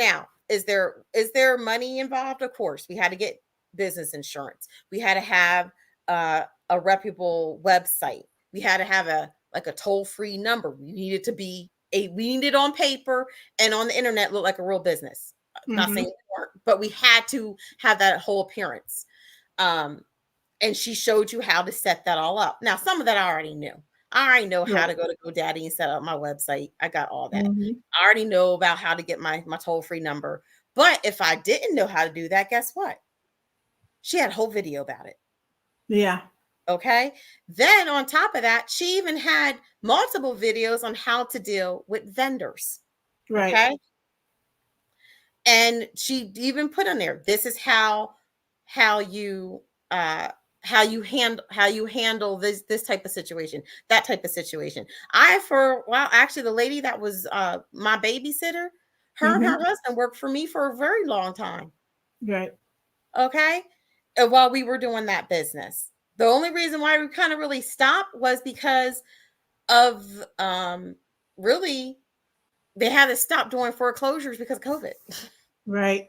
Now, is there money involved? Of course, we had to get business insurance. We had to have a reputable website. We had to have a toll-free number. We needed it on paper and on the internet look like a real business. Not saying it weren't, but we had to have that whole appearance. And she showed you how to set that all up. Now, some of that I already knew. I already know how to go to GoDaddy and set up my website. I got all that. I already know about how to get my toll-free number. But if I didn't know how to do that, guess what? She had a whole video about it. Yeah. Okay. Then on top of that, she even had multiple videos on how to deal with vendors. Right. Okay. And she even put on there, this is how you handle this type of situation, that type of situation. For a while, actually, the lady that was my babysitter, her and her husband worked for me for a very long time. Right. Okay. And while we were doing that business, the only reason why we kind of really stopped was because of really they had to stop doing foreclosures because of COVID. Right.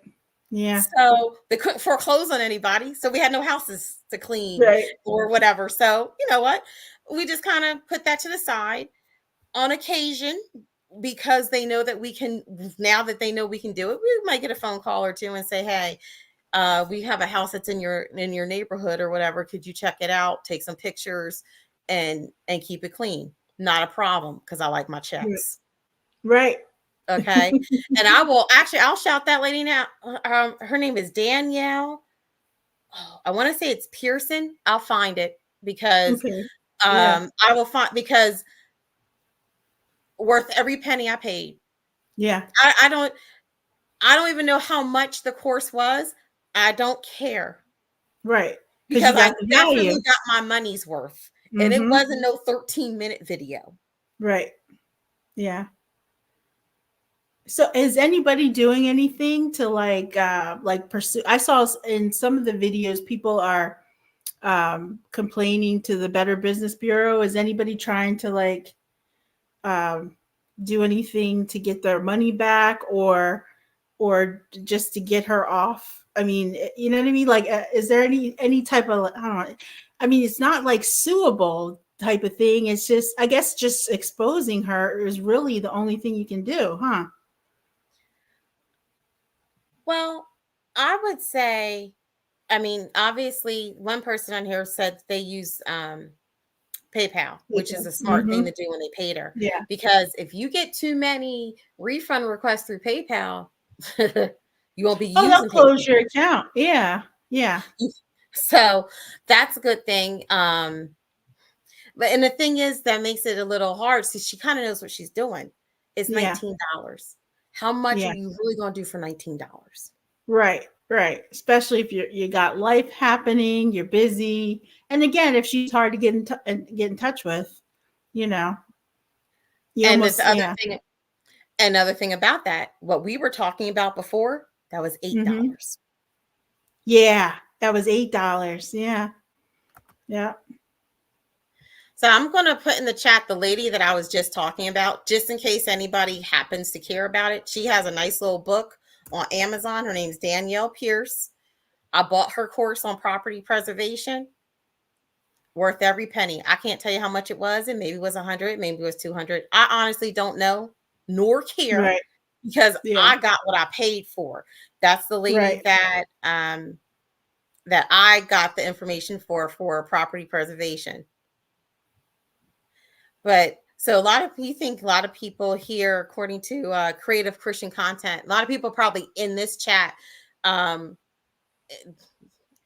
Yeah. So they couldn't foreclose on anybody. So we had no houses to clean or whatever. So you know what? We just kind of put that to the side on occasion because they know that we can, now that they know we can do it, we might get a phone call or two and say, hey, we have a house that's in your neighborhood or whatever. Could you check it out, take some pictures and keep it clean? Not a problem, because I like my checks. Right. Okay. And I'll shout that lady now. Her name is Danielle. Oh, I want to say it's Pearson. I'll find it because I will find, because worth every penny I paid. Yeah. I don't even know how much the course was. I don't care. Right. Because I definitely got my money's worth. And it wasn't no 13-minute video. Right. Yeah. So is anybody doing anything to like pursue? I saw in some of the videos people are complaining to the Better Business Bureau. Is anybody trying to like do anything to get their money back or just to get her off? I mean, you know what I mean? Like, is there any type of, I don't know. I mean, it's not like suable type of thing. It's just, I guess, just exposing her is really the only thing you can do, huh? Well, I would say, I mean, obviously, one person on here said they use PayPal, which is a smart thing to do when they paid her. Yeah. Because if you get too many refund requests through PayPal, you won't be using they'll close PayPal. your account. Yeah. Yeah. So that's a good thing. But and the thing is that makes it a little hard. See, she kind of knows what she's doing. It's $19. How much are you really going to do for $19? Right. Right. Especially if you got life happening, you're busy. And again, if she's hard to get in touch with, you know. Another thing about that, what we were talking about before, that was $8. Yeah, that was $8. Yeah. Yeah. So I'm going to put in the chat the lady that I was just talking about, just in case anybody happens to care about it. She has a nice little book on Amazon. Her name's Danielle Pierce. I bought her course on property preservation. Worth every penny. I can't tell you how much it was. And maybe it was 100, maybe it was 200. I honestly don't know, nor care, because I got what I paid for. That's the lady that that I got the information for property preservation. But so you think a lot of people here, according to Creative Christian Content, a lot of people probably in this chat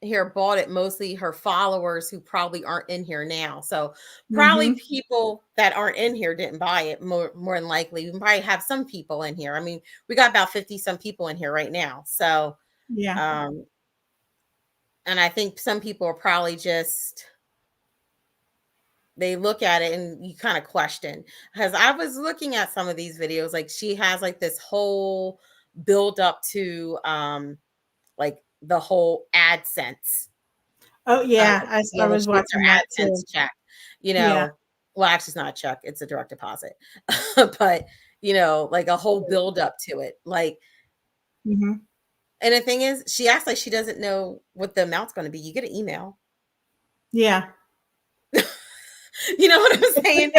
here bought it, mostly her followers who probably aren't in here now. So probably people that aren't in here didn't buy it more than likely. We probably have some people in here. I mean, we got about 50 some people in here right now. So and I think some people are probably just, they look at it and you kind of question, because I was looking at some of these videos, like she has like this whole build up to like the whole AdSense. Oh yeah, I was watching that AdSense check. You know, well, actually, it's not a check; it's a direct deposit. But you know, like a whole build up to it, like. And the thing is, she acts like she doesn't know what the amount's going to be. You get an email. Yeah. You know what I'm saying?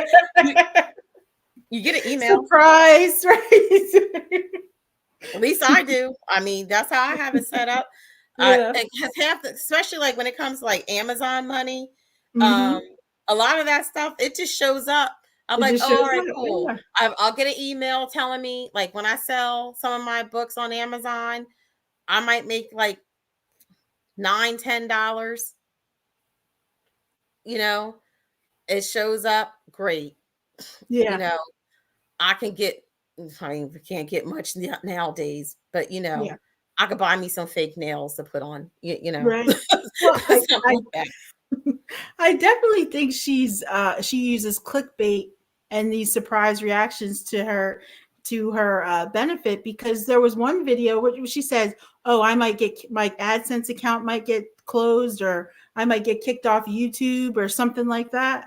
You get an email. Surprise, right? At least I do. I mean, that's how I have it set up. Especially like when it comes to like Amazon money, a lot of that stuff, it just shows up. I'm like, oh, all right, cool. Yeah. I'll get an email telling me, like, when I sell some of my books on Amazon, I might make like $9, $10. you know, it shows up, great. Yeah. You know, I can get, I mean, we can't get much nowadays, but you know, Yeah. I could buy me some fake nails to put on, you know, Right. Well, something like that. I definitely think she uses clickbait and these surprise reactions to her benefit, because there was one video where she says, "Oh, I might get my AdSense account might get closed, or I might get kicked off YouTube or something like that."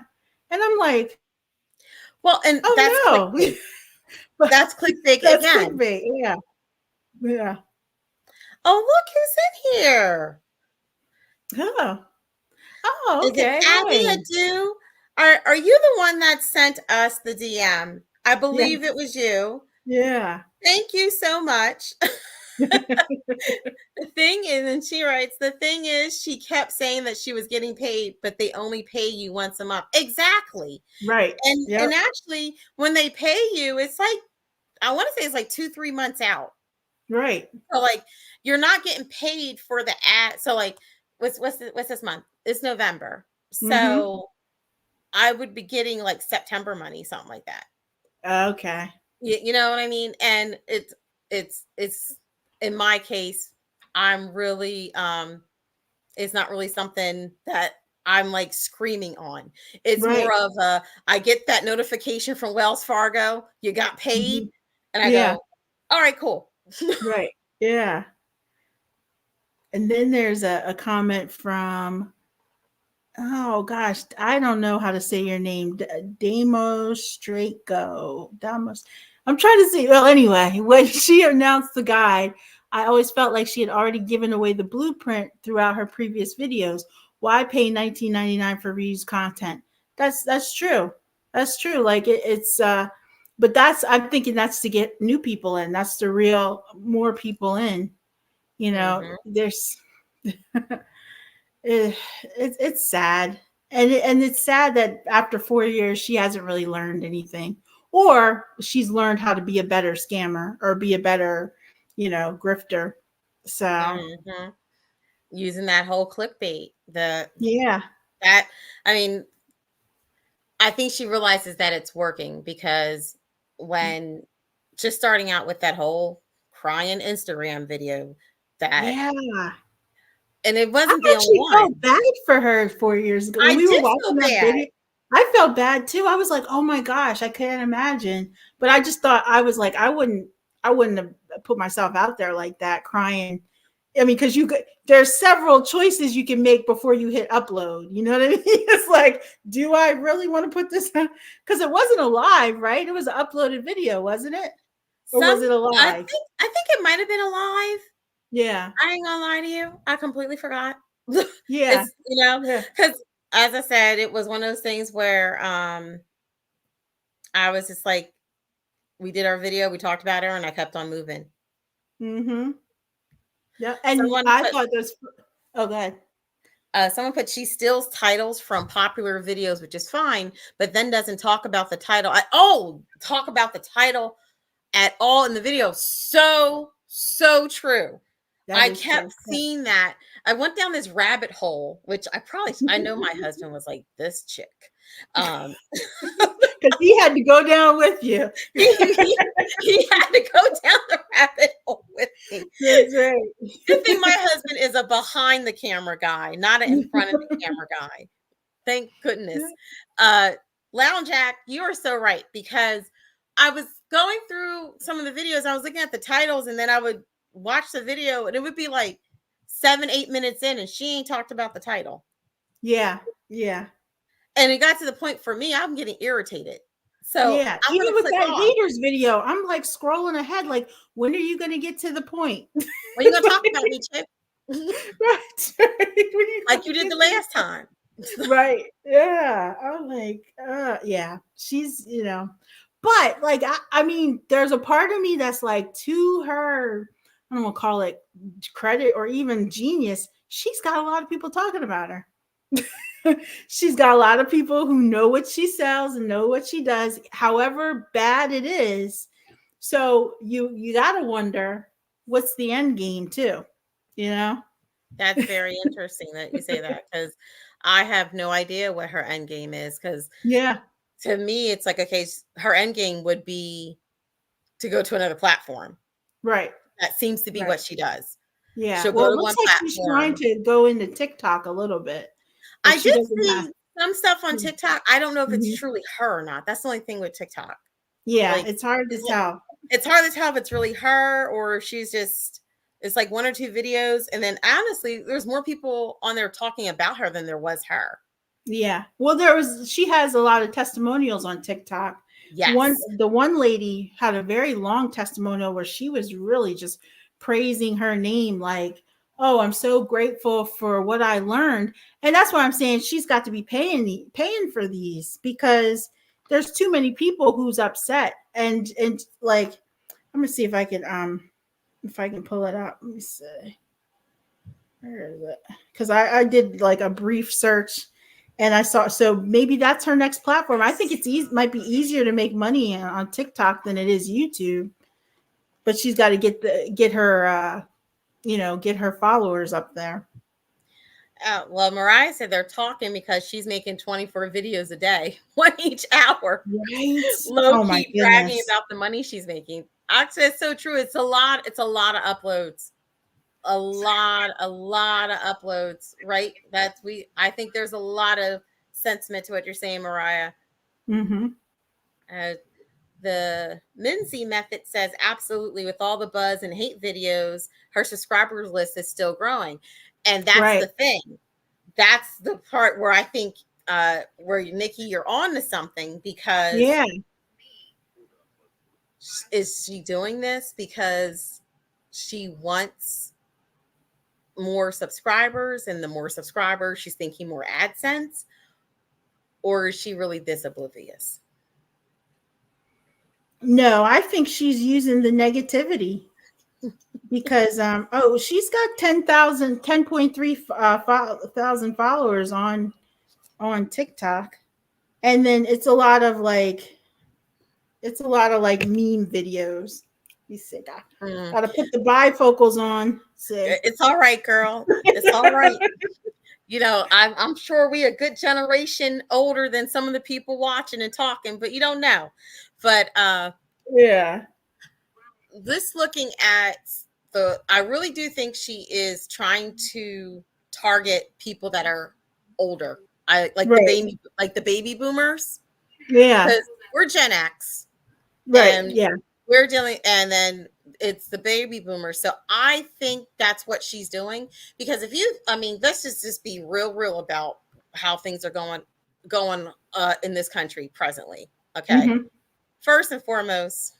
And I'm like, well, and "Oh that's no." clickbait. That's clickbait That's again. clickbait. Yeah. Yeah. Oh, look who's in here. Oh. Oh, Is it okay. Abby Hey. Adu? Are you the one that sent us the DM? I Yeah. believe it was you. Yeah. Thank you so much. The thing is, and she writes, the thing is, she kept saying that she was getting paid, but they only pay you once a month. Exactly. Right. And actually, when they pay you, it's like, I want to say it's like 2-3 months out. Right. So like, you're not getting paid for the ad. So like, what's this month? It's November. So I would be getting like September money, something like that. Okay. You know what I mean? And it's in my case, I'm really it's not really something that I'm like screaming on. It's Right. more of I get that notification from Wells Fargo, you got paid, and I Yeah. go, all right, cool. Right. Yeah. And then there's a comment from, oh gosh, I don't know how to say your name. Damos Straco. Damos. I'm trying to see. Well, anyway, when she announced the guide, I always felt like she had already given away the blueprint throughout her previous videos. Why pay $19.99 for reused content? That's true. That's true. Like it's but I'm thinking that's to get new people in. That's to reel more people in. You know, there's it's sad, and it's sad that after 4 years she hasn't really learned anything, or she's learned how to be a better scammer or be a better, grifter. So Using that whole clickbait, yeah, that I mean, I think she realizes that it's working, because when just starting out with that whole crying Instagram video, that yeah. and it I wasn't the only actually felt one. bad for her 4 years ago when I we were did feel watching that bad. video. I felt bad too. I was like, "Oh my gosh, I can't imagine." But I just thought, I was like, I wouldn't have put myself out there like that crying. I mean, because there's several choices you can make before you hit upload. You know what I mean? It's like, do I really want to put this on? Because it wasn't a live, right? It was an uploaded video, wasn't it? Or was it a I live? think it might have been alive. Yeah. I ain't gonna lie to you. I completely forgot. Yeah. It's Yeah. because as I said, it was one of those things where I was just like, we did our video, we talked about her, and I kept on moving. Mm-hmm. Yeah. And Someone I put thought this. Oh, go ahead. someone put she steals titles from popular videos, which is fine, but then doesn't talk about the title. Talk about the title at all in the video. So true. That I is kept true. seeing that. I went down this rabbit hole, which I know my husband was like, this chick. Because he had to go down with you. he had to go down the rabbit hole with me. That's right. Good thing my husband is a behind the camera guy, not an in front of the camera guy. Thank goodness. Lounge Jack, you are so right, because I was going through some of the videos. I was looking at the titles, and then I would watch the video, and it would be like 7-8 minutes in, and she ain't talked about the title. Yeah. Yeah. And it got to the point for me, I'm getting irritated. So Yeah. I'm Even going to with click that off. haters video, I'm like scrolling ahead, like, when are you going to get to the point? When are you going to talk about me, chick? Right. Like you did the last time. Right. Yeah. I'm like, yeah, she's, but like, I mean, there's a part of me that's like, to her, I don't want to call it credit or even genius, she's got a lot of people talking about her. She's got a lot of people who know what she sells and know what she does, however bad it is. So you got to wonder, what's the end game too, That's very interesting that you say that, because I have no idea what her end game is, because to me, it's like, okay, her end game would be to go to another platform. Right. That seems to be what she does. Yeah. She'll Well, go it to looks one like platform. she's trying to go into TikTok a little bit. I did see some stuff on TikTok. I don't know if it's truly her or not. That's the only thing with TikTok. Yeah, like, it's hard to tell. It's hard to tell if it's really her or if she's just, it's like 1 or 2 videos. And then honestly, there's more people on there talking about her than there was her. Yeah. Well, she has a lot of testimonials on TikTok. Yes. The one lady had a very long testimonial where she was really just praising her name, like, oh, I'm so grateful for what I learned. And that's why I'm saying she's got to be paying for these, because there's too many people who's upset. And like, I'm gonna see if I can pull it up. Let me see. Where is it? Because I did like a brief search and I saw, so maybe that's her next platform. I think it's might be easier to make money on TikTok than it is YouTube, but she's got to get her followers up there. Well, Mariah said they're talking because she's making 24 videos a day, 1 each hour. Right. Low-key bragging about the money she's making. Actually, it's so true. It's a lot of uploads. A lot of uploads, right? I think there's a lot of sentiment to what you're saying, Mariah. Mm-hmm. The Mincy method says absolutely, with all the buzz and hate videos, her subscribers list is still growing. And that's the thing. That's the part where I think where Nikki, you're on to something, because is she doing this because she wants more subscribers, and the more subscribers she's thinking more AdSense, or is she really this oblivious? No, I think she's using the negativity, because she's got 10.3 thousand followers on TikTok, and then it's a lot of like meme videos. You see, gotta put the bifocals on. It's all right, girl. It's all right. You know, I'm sure we a good generation older than some of the people watching and talking, but you don't know. But this looking at I really do think she is trying to target people that are older. The baby boomers. Yeah, because we're Gen X, right? And we're dealing, and then it's the baby boomers. So I think that's what she's doing, because let's just be real about how things are going in this country presently. Okay. Mm-hmm. First and foremost,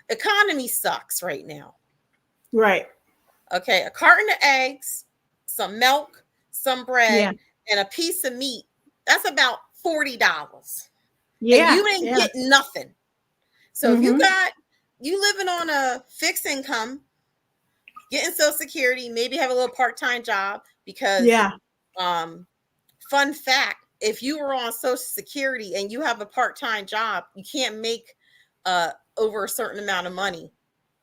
economy sucks right now. Right. Okay. A carton of eggs, some milk, some bread, and a piece of meat. That's about $40. Yeah. And you ain't getting nothing. So if you living on a fixed income, getting Social Security, maybe have a little part-time job, because fun fact, if you were on Social Security and you have a part-time job, you can't make over a certain amount of money,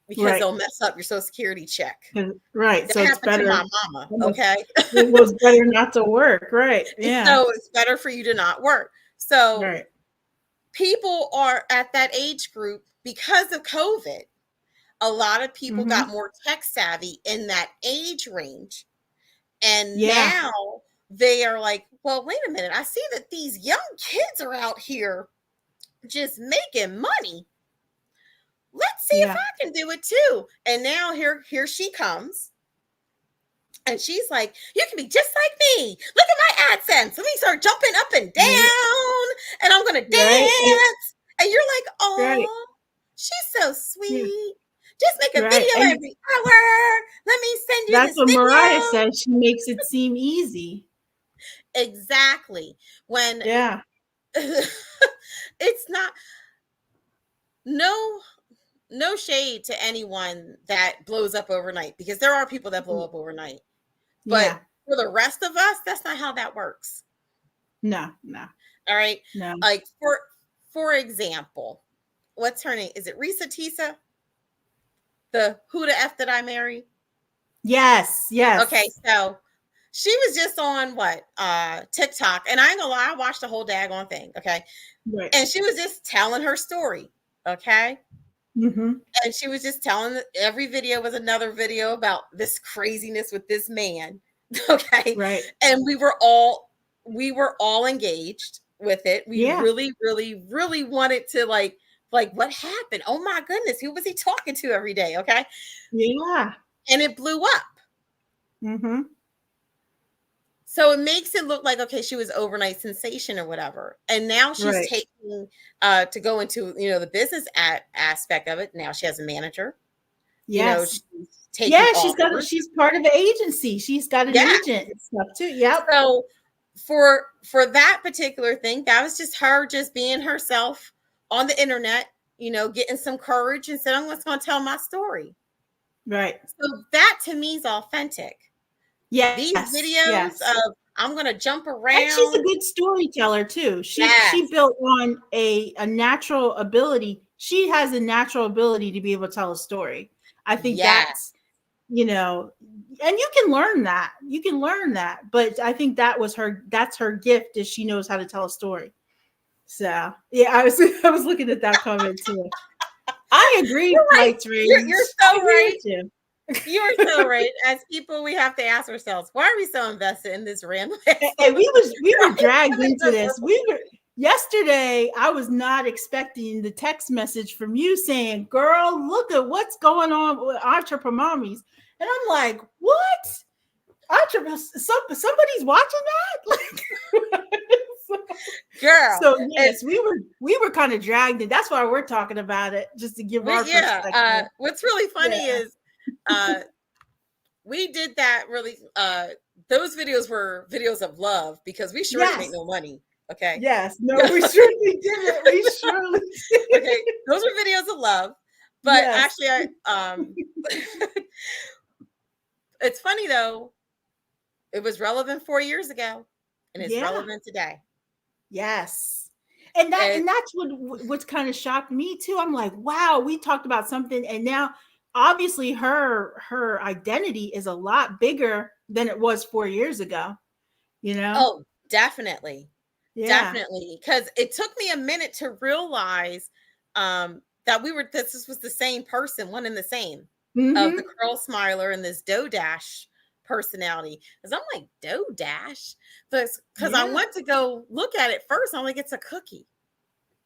because they'll mess up your Social Security check. Right. That so happened to my mama. Okay. It was better not to work. Right. Yeah. So it's better for you to not work. So people are at that age group because of COVID. A lot of people got more tech savvy in that age range. And now they are like, well, wait a minute. I see that these young kids are out here just making money. Let's see if I can do it too. And now here she comes. And she's like, you can be just like me. Look at my AdSense. Let me start jumping up and down. And I'm going to dance. And you're like, oh, she's so sweet. Just make a video every hour. Let me send you this video. That's what Mariah said. She makes it seem easy. Exactly. When it's not, no shade to anyone that blows up overnight, because there are people that blow up overnight. But for the rest of us, that's not how that works. No. All right. No. Like for example, what's her name? Is it Risa Tisa? The Who the F Did I Marry? Yes. Okay, so she was just on TikTok, and I ain't gonna lie, I watched the whole daggone thing. Okay. Right. And she was just telling her story. Okay. Mm-hmm. And she was just telling, every video was another video about this craziness with this man. Okay. Right. And we were all engaged with it. We really, really, really wanted to like, what happened? Oh my goodness. Who was he talking to every day? Okay. Yeah. And it blew up. Mm-hmm. So it makes it look like, okay, she was overnight sensation or whatever. And now she's taking to go into, the business aspect of it. Now she has a manager. Yes. She's part of the agency. She's got an agent and stuff too. Yep. So for that particular thing, that was just her just being herself on the internet, getting some courage and said, I'm just going to tell my story. Right. So that to me is authentic. Yeah. These videos of I'm going to jump around. And she's a good storyteller too. She built on a natural ability. She has a natural ability to be able to tell a story. I think that's, and you can learn that. You can learn that. But I think that's her gift, is she knows how to tell a story. So yeah, I was looking at that comment too. I agree. You're right. You're so right. You're so right. As people, we have to ask ourselves, why are we so invested in this random? And we were dragged into this. Yesterday, I was not expecting the text message from you saying, girl, look at what's going on with Entrepreneur Mommies. And I'm like, what? Somebody's watching that? Girl. So yes, we were kind of dragged in. That's why we're talking about it, just to give our perspective. What's really funny is we did that really those videos were videos of love, because we sure didn't make no money. Okay. Yes. No, we surely didn't. We surely did. Okay. Those were videos of love. But actually it's funny though. It was relevant 4 years ago, and it's relevant today. Yes. And that's what's kind of shocked me too. I'm like, wow, we talked about something, and now obviously her identity is a lot bigger than it was 4 years ago. Oh, definitely. Definitely. Because it took me a minute to realize that this was the same person, one and the same, of the Curlsmiler and this Dough Dash personality. Because I'm like, Dough Dash? Because I went to go look at it first. I'm like, it's a cookie.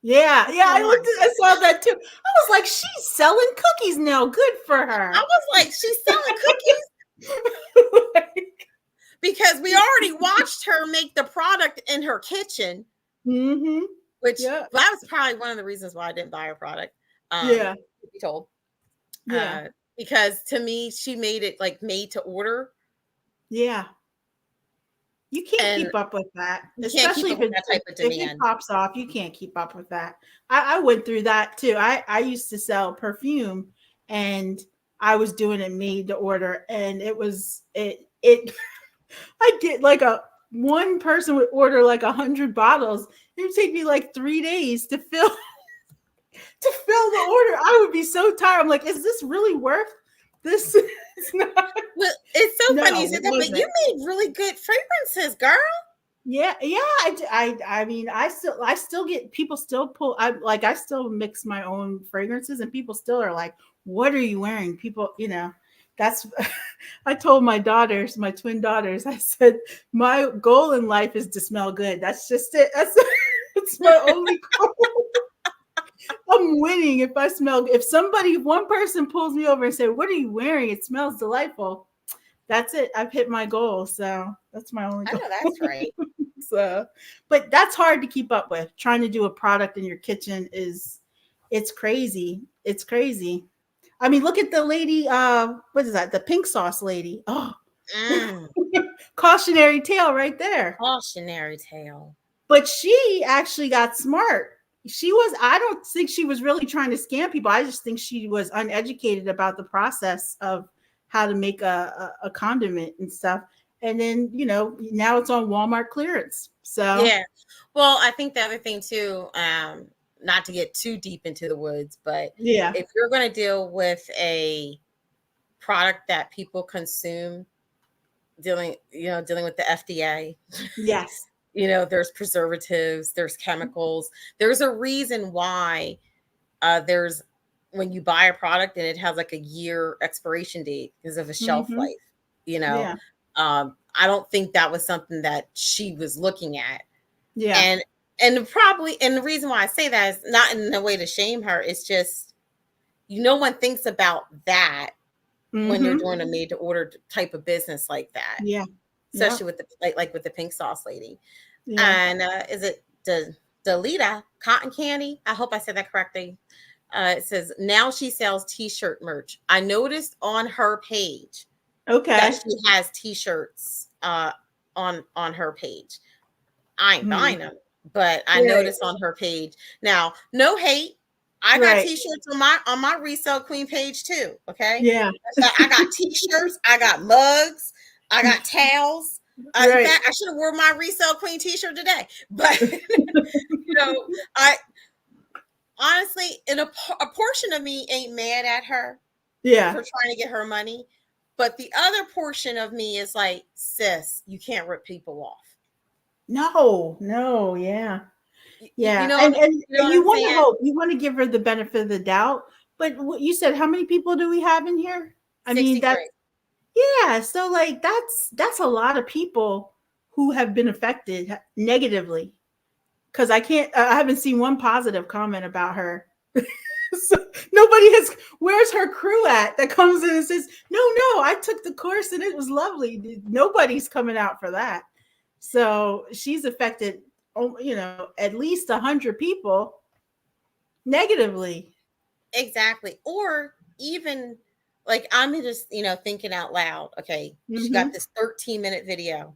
Yeah. I saw that too. I was like, she's selling cookies now. Good for her. I was like, she's selling cookies? Because we already watched her make the product in her kitchen. Mm-hmm. Which that was probably one of the reasons why I didn't buy her product. To be told. Because to me, she made it like made to order. Yeah. You can't keep up with that. Especially if it pops off, you can't keep up with that. I went through that too. I used to sell perfume, and I was doing it made to order, and it I get like one person would order like 100 bottles. It would take me like 3 days to fill the order. I would be so tired. I'm like, is this really worth this? It's not. Well, it's so funny you said that, but you made really good fragrances, girl. Yeah. I mean, I still get people still pull. I still mix my own fragrances, and people still are like, "What are you wearing?" People, that's. I told my daughters, my twin daughters, I said, my goal in life is to smell good. That's just it. It's my only goal. I'm winning if one person pulls me over and say, "What are you wearing? It smells delightful." That's it. I've hit my goal. So that's my only goal. I know that's right. So, but that's hard to keep up with. Trying to do a product in your kitchen it's crazy. It's crazy. I mean, look at the lady, what is that? The pink sauce lady. Oh, cautionary tale right there. Cautionary tale. But she actually got smart. I don't think she was really trying to scam people. I just think she was uneducated about the process of how to make a condiment and stuff. And then, now it's on Walmart clearance. So, yeah. Well, I think the other thing too, not to get too deep into the woods, but if you're going to deal with a product that people consume dealing with the FDA. Yes. There's preservatives, there's chemicals. There's a reason why there's when you buy a product and it has like a year expiration date because of a shelf life. Yeah. I don't think that was something that she was looking at. Yeah. And the reason why I say that is not in a way to shame her. It's just, no one thinks about that when they're doing a made to order type of business like that. Yeah. Especially with the like with the pink sauce lady. Yeah. And is it Delita Cotton Candy? I hope I said that correctly. It says now she sells t-shirt merch. I noticed on her page that she has t-shirts on her page. I ain't buying them, but I noticed on her page. Now, no hate. I got t-shirts on my Resale Queen page too. Okay. Yeah. I got t-shirts, I got mugs, I got towels. In fact, I should have worn my Resale Queen t-shirt today. But I honestly, a portion of me ain't mad at her for trying to get her money. But the other portion of me is like, sis, you can't rip people off. No, yeah. And you want to hope, you want to give her the benefit of the doubt. But what you said, how many people do we have in here? I mean, so like that's a lot of people who have been affected negatively. Because I haven't seen one positive comment about her. So where's her crew at that comes in and says, no, I took the course and it was lovely. Nobody's coming out for that. So she's affected, at least 100 people negatively. Exactly. Or even like, I'm just, thinking out loud. Okay. She got this 13-minute video.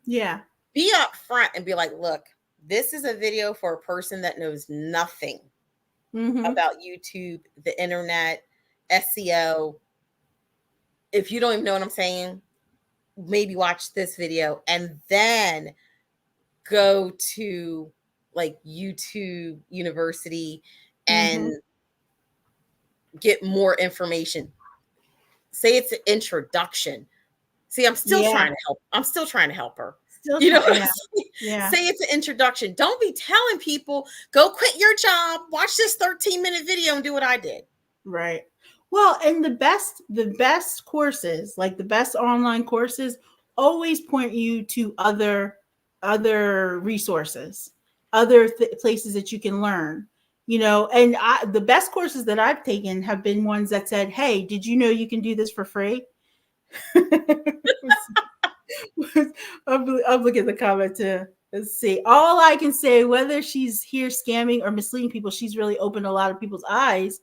Yeah. Be up front and be like, look, this is a video for a person that knows nothing about YouTube, the internet, SEO. If you don't even know what I'm saying, maybe watch this video and then go to like YouTube University and get more information. Say it's an introduction. See, I'm still trying to help. I'm still trying to help her. Say it's an introduction. Don't be telling people, go quit your job, watch this 13-minute video and do what I did. Right. Well, and the best courses, like the best online courses, always point you to other resources, other places that you can learn. And the best courses that I've taken have been ones that said, hey, did you know you can do this for free? I'll look at the comment to see. All I can say, whether she's here scamming or misleading people, she's really opened a lot of people's eyes,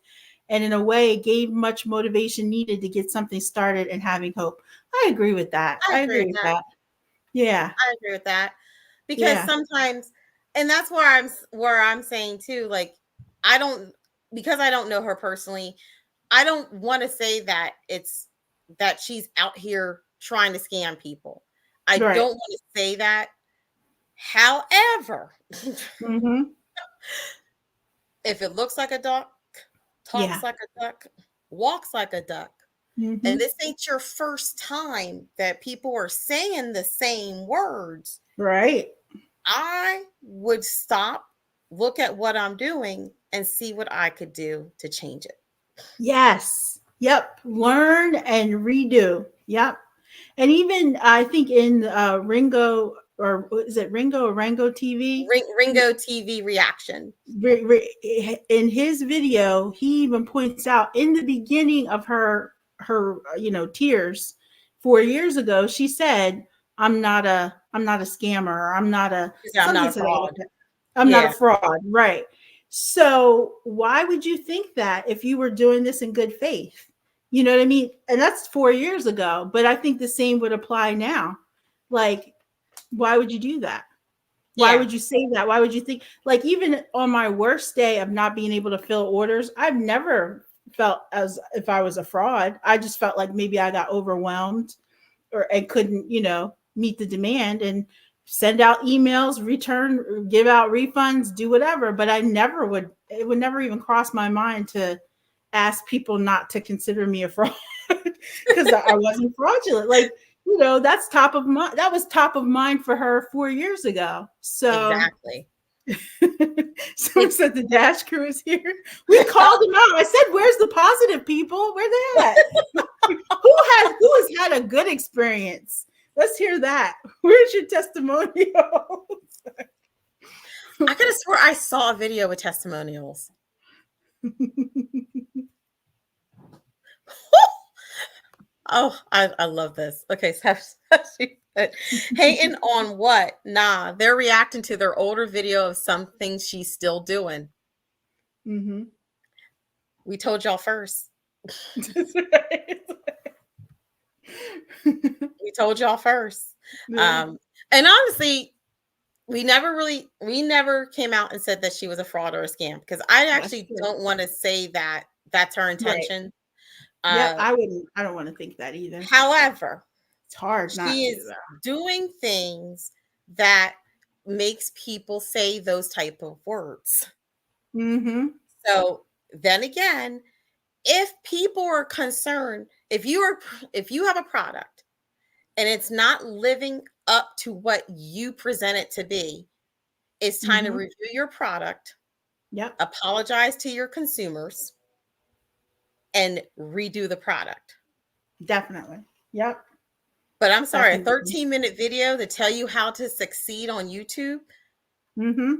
and in a way gave much motivation needed to get something started and having hope. I agree with that. I agree with that. Yeah, I agree with that, because sometimes, and that's where I'm saying too, like, because I don't know her personally, I don't want to say that that she's out here trying to scam people. I don't want to say that. However, if it looks like a duck, talks like a duck, walks like a duck, and this ain't your first time that people are saying the same words, right? I would stop, look at what I'm doing, and see what I could do to change it. Yes. Yep. Learn and redo. Yep. And even I think in Ringo, or is it Ringo or Rango TV? Ringo TV reaction. In his video, he even points out in the beginning of her tears 4 years ago, she said, I'm not a scammer, or I'm not a fraud. I'm not a fraud. Right. So why would you think that if you were doing this in good faith? You know what I mean? And that's 4 years ago, but I think the same would apply now. Like, why would you do that? Why would you say that? Why would you think, like, even on my worst day of not being able to fill orders, I've never felt as if I was a fraud. I just felt like maybe I got overwhelmed and couldn't, meet the demand, and send out emails, give out refunds, do whatever. But it would never even cross my mind to ask people not to consider me a fraud because I wasn't fraudulent. Like, you know, that's top of mind. That was top of mind for her 4 years ago. So exactly. Someone said the Dash crew is here. We called them out. I said, "Where's the positive people? Where they at? Who has had a good experience? Let's hear that. Where's your testimonial?" I could have swore I saw a video with testimonials. Oh, I love this. Okay, so hating on what? Nah, they're reacting to their older video of something she's still doing. Mm-hmm. We told y'all first. We told y'all first. Yeah. And honestly, we never came out and said that she was a fraud or a scam, because I actually don't want to say that that's her intention. Right. I don't want to think that either. However, it's hard. She is doing things that makes people say those type of words. Mm-hmm. So then again, if people are concerned, if you have a product and it's not living up to what you present it to be, it's time to review your product. Yep. Apologize to your consumers and redo the product. Definitely. Yep. But I'm sorry, a 13-minute video to tell you how to succeed on YouTube. Mm-hmm.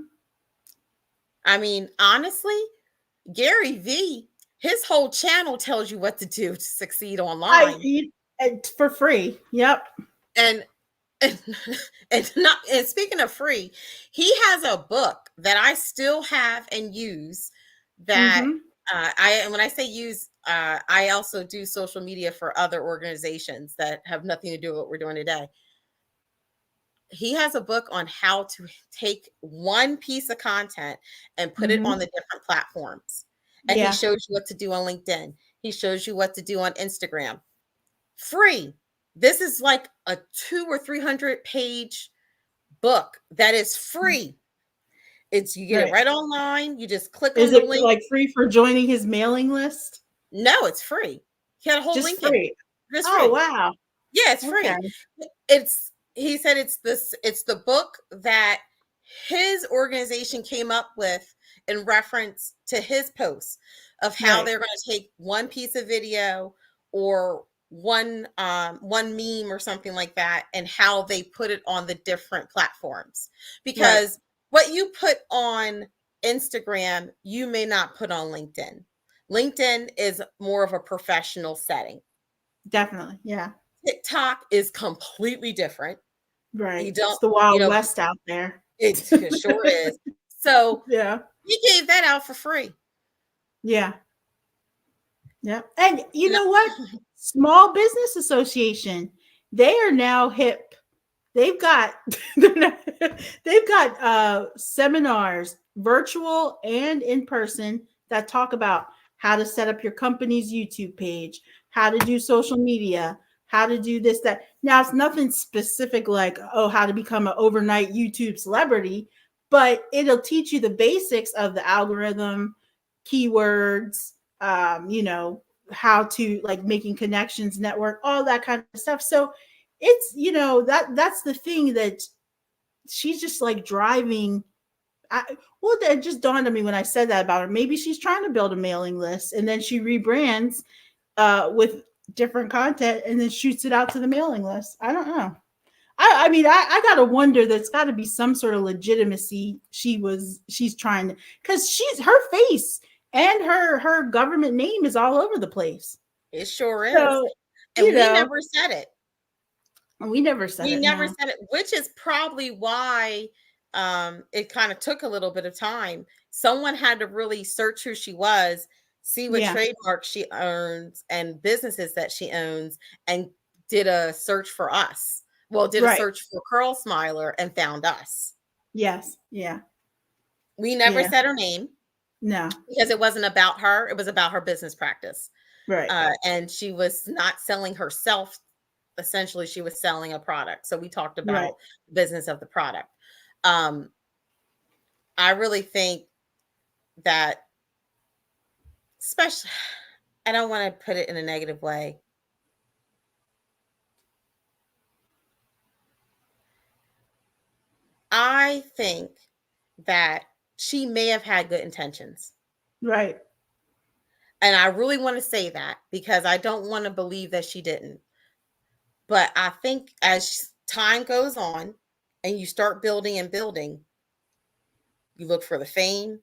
I mean, honestly, Gary V, his whole channel tells you what to do to succeed online. For free. Yep. And speaking of free, he has a book that I still have and use that when I say use, I also do social media for other organizations that have nothing to do with what we're doing today. He has a book on how to take one piece of content and put it on the different platforms. And he shows you what to do on LinkedIn. He shows you what to do on Instagram. Free. This is like a 200 or 300 page book that is free. You get it right online. You just click on the link. Is it like free for joining his mailing list? No, it's free. He had a whole link. Free. Just free. Oh, wow. Yeah, it's free. He said it's the book that his organization came up with in reference to his posts of how they're going to take one piece of video or one meme or something like that, and how they put it on the different platforms. Because what you put on Instagram, you may not put on LinkedIn. LinkedIn is more of a professional setting. Definitely. Yeah. TikTok is completely different. Right. It's the Wild West out there. It sure is. So he gave that out for free. Yeah. Yeah. And you know what? Small Business Association, they are now hip. They've got seminars, virtual and in person, that talk about how to set up your company's YouTube page, how to do social media, how to do this, that. Now, it's nothing specific like, how to become an overnight YouTube celebrity, but it'll teach you the basics of the algorithm, keywords, how to like making connections, network, all that kind of stuff. So it's, that's the thing that she's just like driving. That just dawned on me when I said that about her. Maybe she's trying to build a mailing list and then she rebrands with different content and then shoots it out to the mailing list. I don't know. I mean, I gotta wonder. There's got to be some sort of legitimacy she's trying to, because her face and her government name is all over the place. It sure is. So, and we never said it. We never said it, which is probably why it kind of took a little bit of time. Someone had to really search who she was, see what trademarks she owns and businesses that she owns, and did a search for us. Well, did a search for Curlsmiler and found us. Yes. Yeah. We never said her name. No. Because it wasn't about her. It was about her business practice. Right. And she was not selling herself. Essentially, she was selling a product. So we talked about the business of the product. I really think that, especially, I don't want to put it in a negative way. I think that she may have had good intentions. Right. And I really want to say that because I don't want to believe that she didn't. But I think as time goes on and you start building and building, you look for the fame,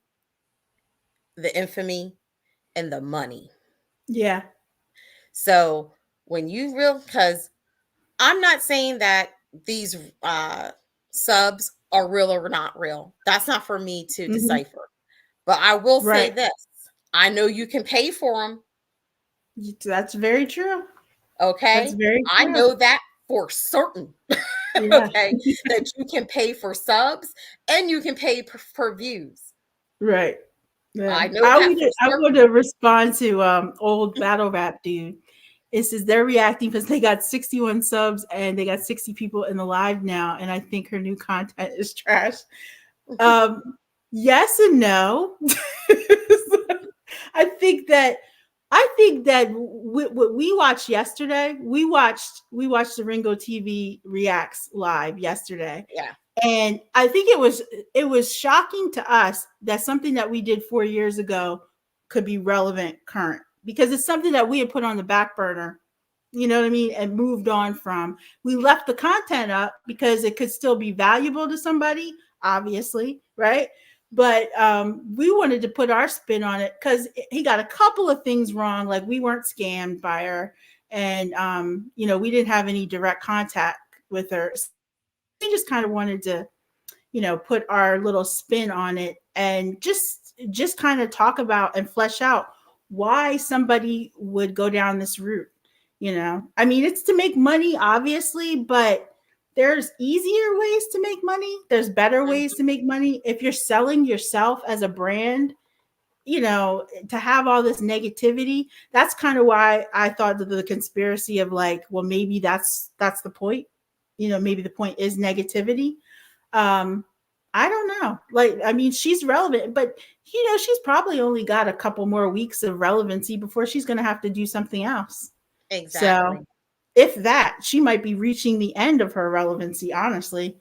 the infamy, and the money. Yeah. So when you because I'm not saying that these subs are real or not real. That's not for me to decipher. But I will say this. I know you can pay for them. That's very true. Okay. That's very true. I know that for certain. Yeah. Okay. That you can pay for subs and you can pay per views. Right. Yeah. I know that I would respond to old battle rap dude. It says they're reacting because they got 61 subs and they got 60 people in the live now, and I think her new content is trash. Yes and no. I think that what we watched yesterday, we watched the Ringo TV Reacts live yesterday. Yeah. And I think it was shocking to us that something that we did 4 years ago could be relevant current, because it's something that we had put on the back burner, you know what I mean, and moved on from. We left the content up because it could still be valuable to somebody, obviously, right? But we wanted to put our spin on it because he got a couple of things wrong, like we weren't scammed by her, and we didn't have any direct contact with her. We just kind of wanted to, put our little spin on it and just kind of talk about and flesh out why somebody would go down this route. I mean, it's to make money, obviously, but there's easier ways to make money. There's better ways to make money. If you're selling yourself as a brand, to have all this negativity, that's kind of why I thought that the conspiracy of like, well, maybe that's the point. Maybe the point is negativity. I don't know. Like, I mean, she's relevant, but she's probably only got a couple more weeks of relevancy before she's going to have to do something else. Exactly. So if that, she might be reaching the end of her relevancy, honestly,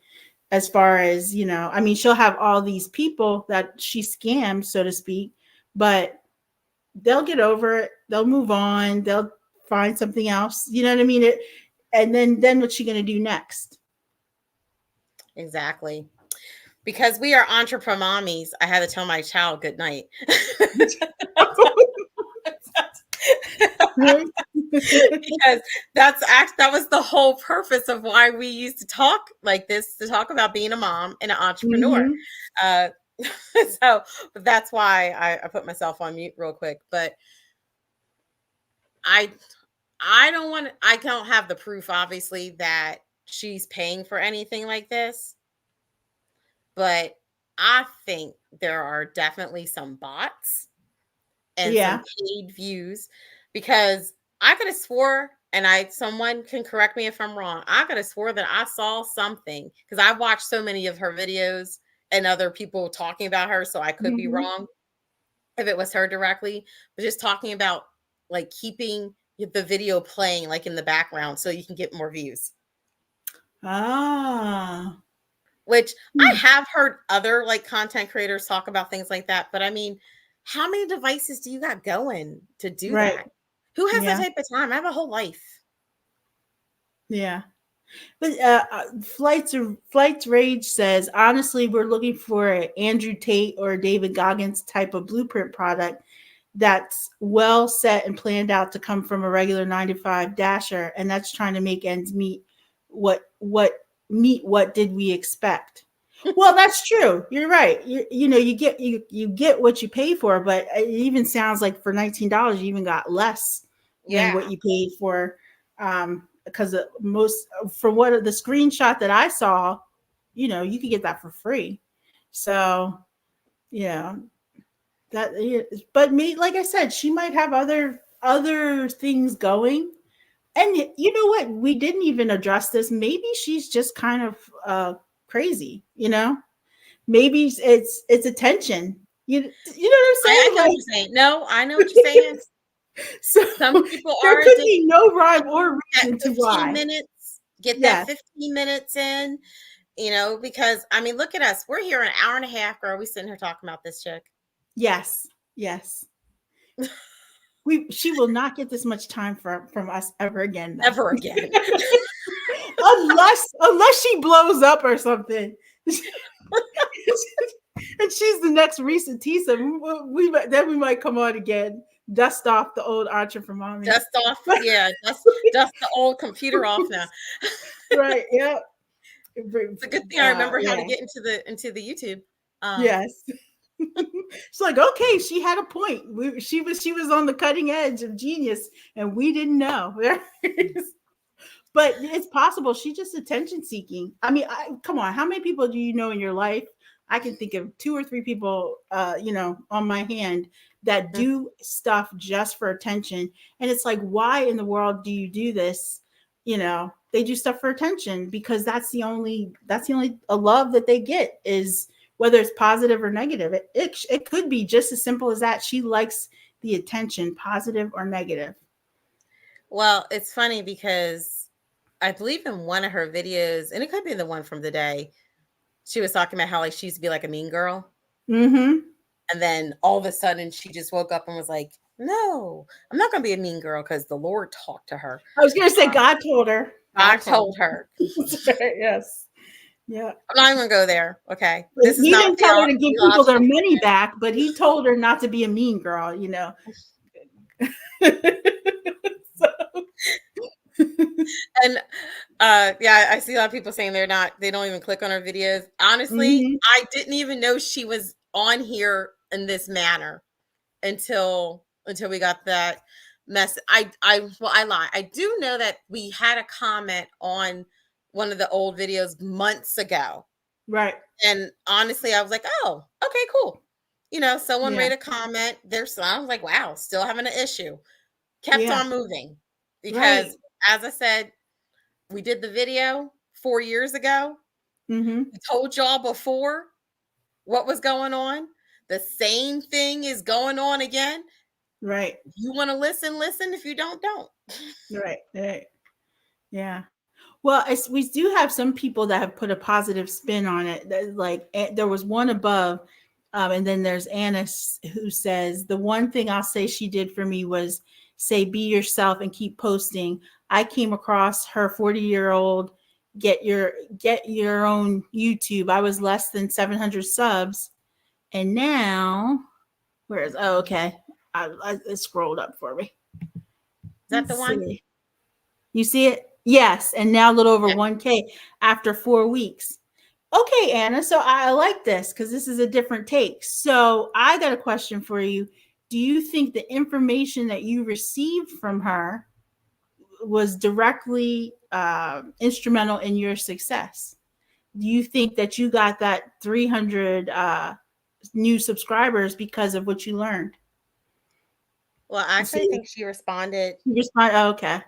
as far as, I mean, she'll have all these people that she scammed, so to speak, but they'll get over it. They'll move on. They'll find something else. You know what I mean? And then what's she going to do next? Exactly. Because we are entrepreneur mommies, I had to tell my child good night. Because that was the whole purpose of why we used to talk like this, to talk about being a mom and an entrepreneur. So that's why I put myself on mute real quick. But I don't have the proof, obviously, that she's paying for anything like this. But I think there are definitely some bots and some paid views, because I could have swore, and someone can correct me if I'm wrong, I could have swore that I saw something, because I watched so many of her videos and other people talking about her, so I could be wrong if it was her directly, but just talking about like keeping the video playing like in the background so you can get more views. Which I have heard other like content creators talk about things like that, but I mean, how many devices do you got going to do that? Who has that type of time? I have a whole life. Yeah. But Flights Rage says, honestly, we're looking for an Andrew Tate or David Goggins type of blueprint product that's well set and planned out to come from a regular 9-to-5 dasher, and that's trying to make ends meet. What did we expect? Well, that's true. You're right. You get what you pay for, but it even sounds like for $19 you even got less than what you paid for. Because from what the screenshot that I saw, you could get that for free. So, but like I said, she might have other things going. And you know what? We didn't even address this. Maybe she's just kind of crazy, Maybe it's attention. You know what I'm saying? I know what you're saying. No, I know what you're saying. So some people there could be no rhyme or reason to why. Get that 15 minutes in, because I mean, look at us. We're here an hour and a half, girl. We sitting here talking about this chick. Yes. She will not get this much time from us ever again. Though. Ever again. unless she blows up or something. And she's the next recent Tisa. Then we might come on again. Dust off the old Archer from Mommy. Dust off, yeah. Dust the old computer off now. Right. Yeah. It's a good thing I remember how to get into the YouTube. Yes. It's like, okay, she had a point. She was on the cutting edge of genius, and we didn't know. But it's possible she's just attention seeking. I mean, come on, how many people do you know in your life? I can think of 2 or 3 people, on my hand that do stuff just for attention. And it's like, why in the world do you do this? They do stuff for attention because that's the only love that they get, is whether it's positive or negative. It could be just as simple as that. She likes the attention, positive or negative. Well, it's funny because I believe in one of her videos, and it could be the one from the day, she was talking about how like she used to be like a mean girl. Mm-hmm. And then all of a sudden she just woke up and was like, no, I'm not going to be a mean girl because the Lord talked to her. I was going to say God told her. God told her. Yes. Yeah. I'm not even going to go there. Okay. He didn't tell her to give people their money back, but he told her not to be a mean girl, And I see a lot of people saying they don't even click on her videos. Honestly, I didn't even know she was on here in this manner until we got that mess. I lie. I do know that we had a comment on one of the old videos months ago. Right. And honestly, I was like, oh, okay, cool. Someone made a comment. I was like, wow, still having an issue. Kept on moving. Because as I said, we did the video 4 years ago. Mm-hmm. We told y'all before what was going on. The same thing is going on again. Right. If you want to listen. If you don't. Right. Yeah. Well, we do have some people that have put a positive spin on it. Like there was one above, and then there's Anna who says, the one thing I'll say she did for me was say, be yourself and keep posting. I came across her 40-year-old, get your own YouTube. I was less than 700 subs. And now, okay. It scrolled up for me. Is that the one? You see it? Yes. And now a little over 1K after 4 weeks. Okay, Anna. So I like this because this is a different take. So I got a question for you. Do you think the information that you received from her was directly instrumental in your success? Do you think that you got that 300 new subscribers because of what you learned? Well, I actually think she responded. Okay.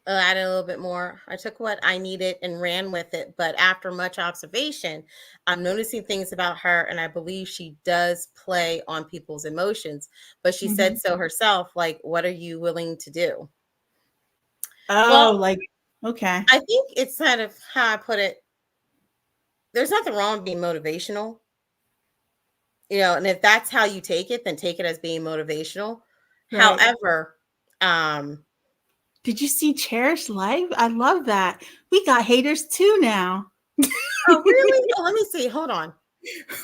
Added a little bit more. I took what I needed and ran with it. But after much observation, I'm noticing things about her, and I believe she does play on people's emotions. But she said so herself, like, what are you willing to do? Okay. I think it's kind of how I put it. There's nothing wrong with being motivational. And if that's how you take it, then take it as being motivational. Right. However, did you see Cherish Life? I love that. We got haters too now. Oh, really? Oh, let me see. Hold on.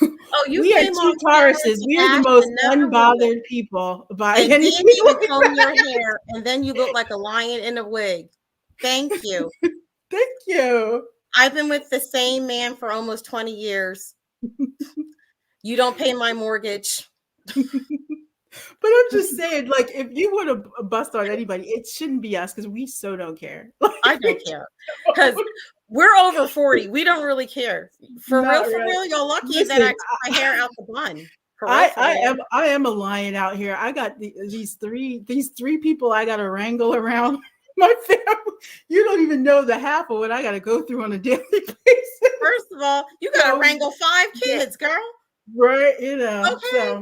Oh, we are 2 Tauruses. We are the most unbothered people by anything. You even comb your hair, and then you look like a lion in a wig. Thank you. Thank you. I've been with the same man for almost 20 years. You don't pay my mortgage. But I'm just saying, like, if you want to bust on anybody, it shouldn't be us because we so don't care. I don't care because we're over 40. We don't really care. For real, you're lucky that I took my hair out the bun. I am a lion out here. I got these three people I got to wrangle around my family. You don't even know the half of what I got to go through on a daily basis. First of all, you got to wrangle 5 kids, girl. Right, Okay.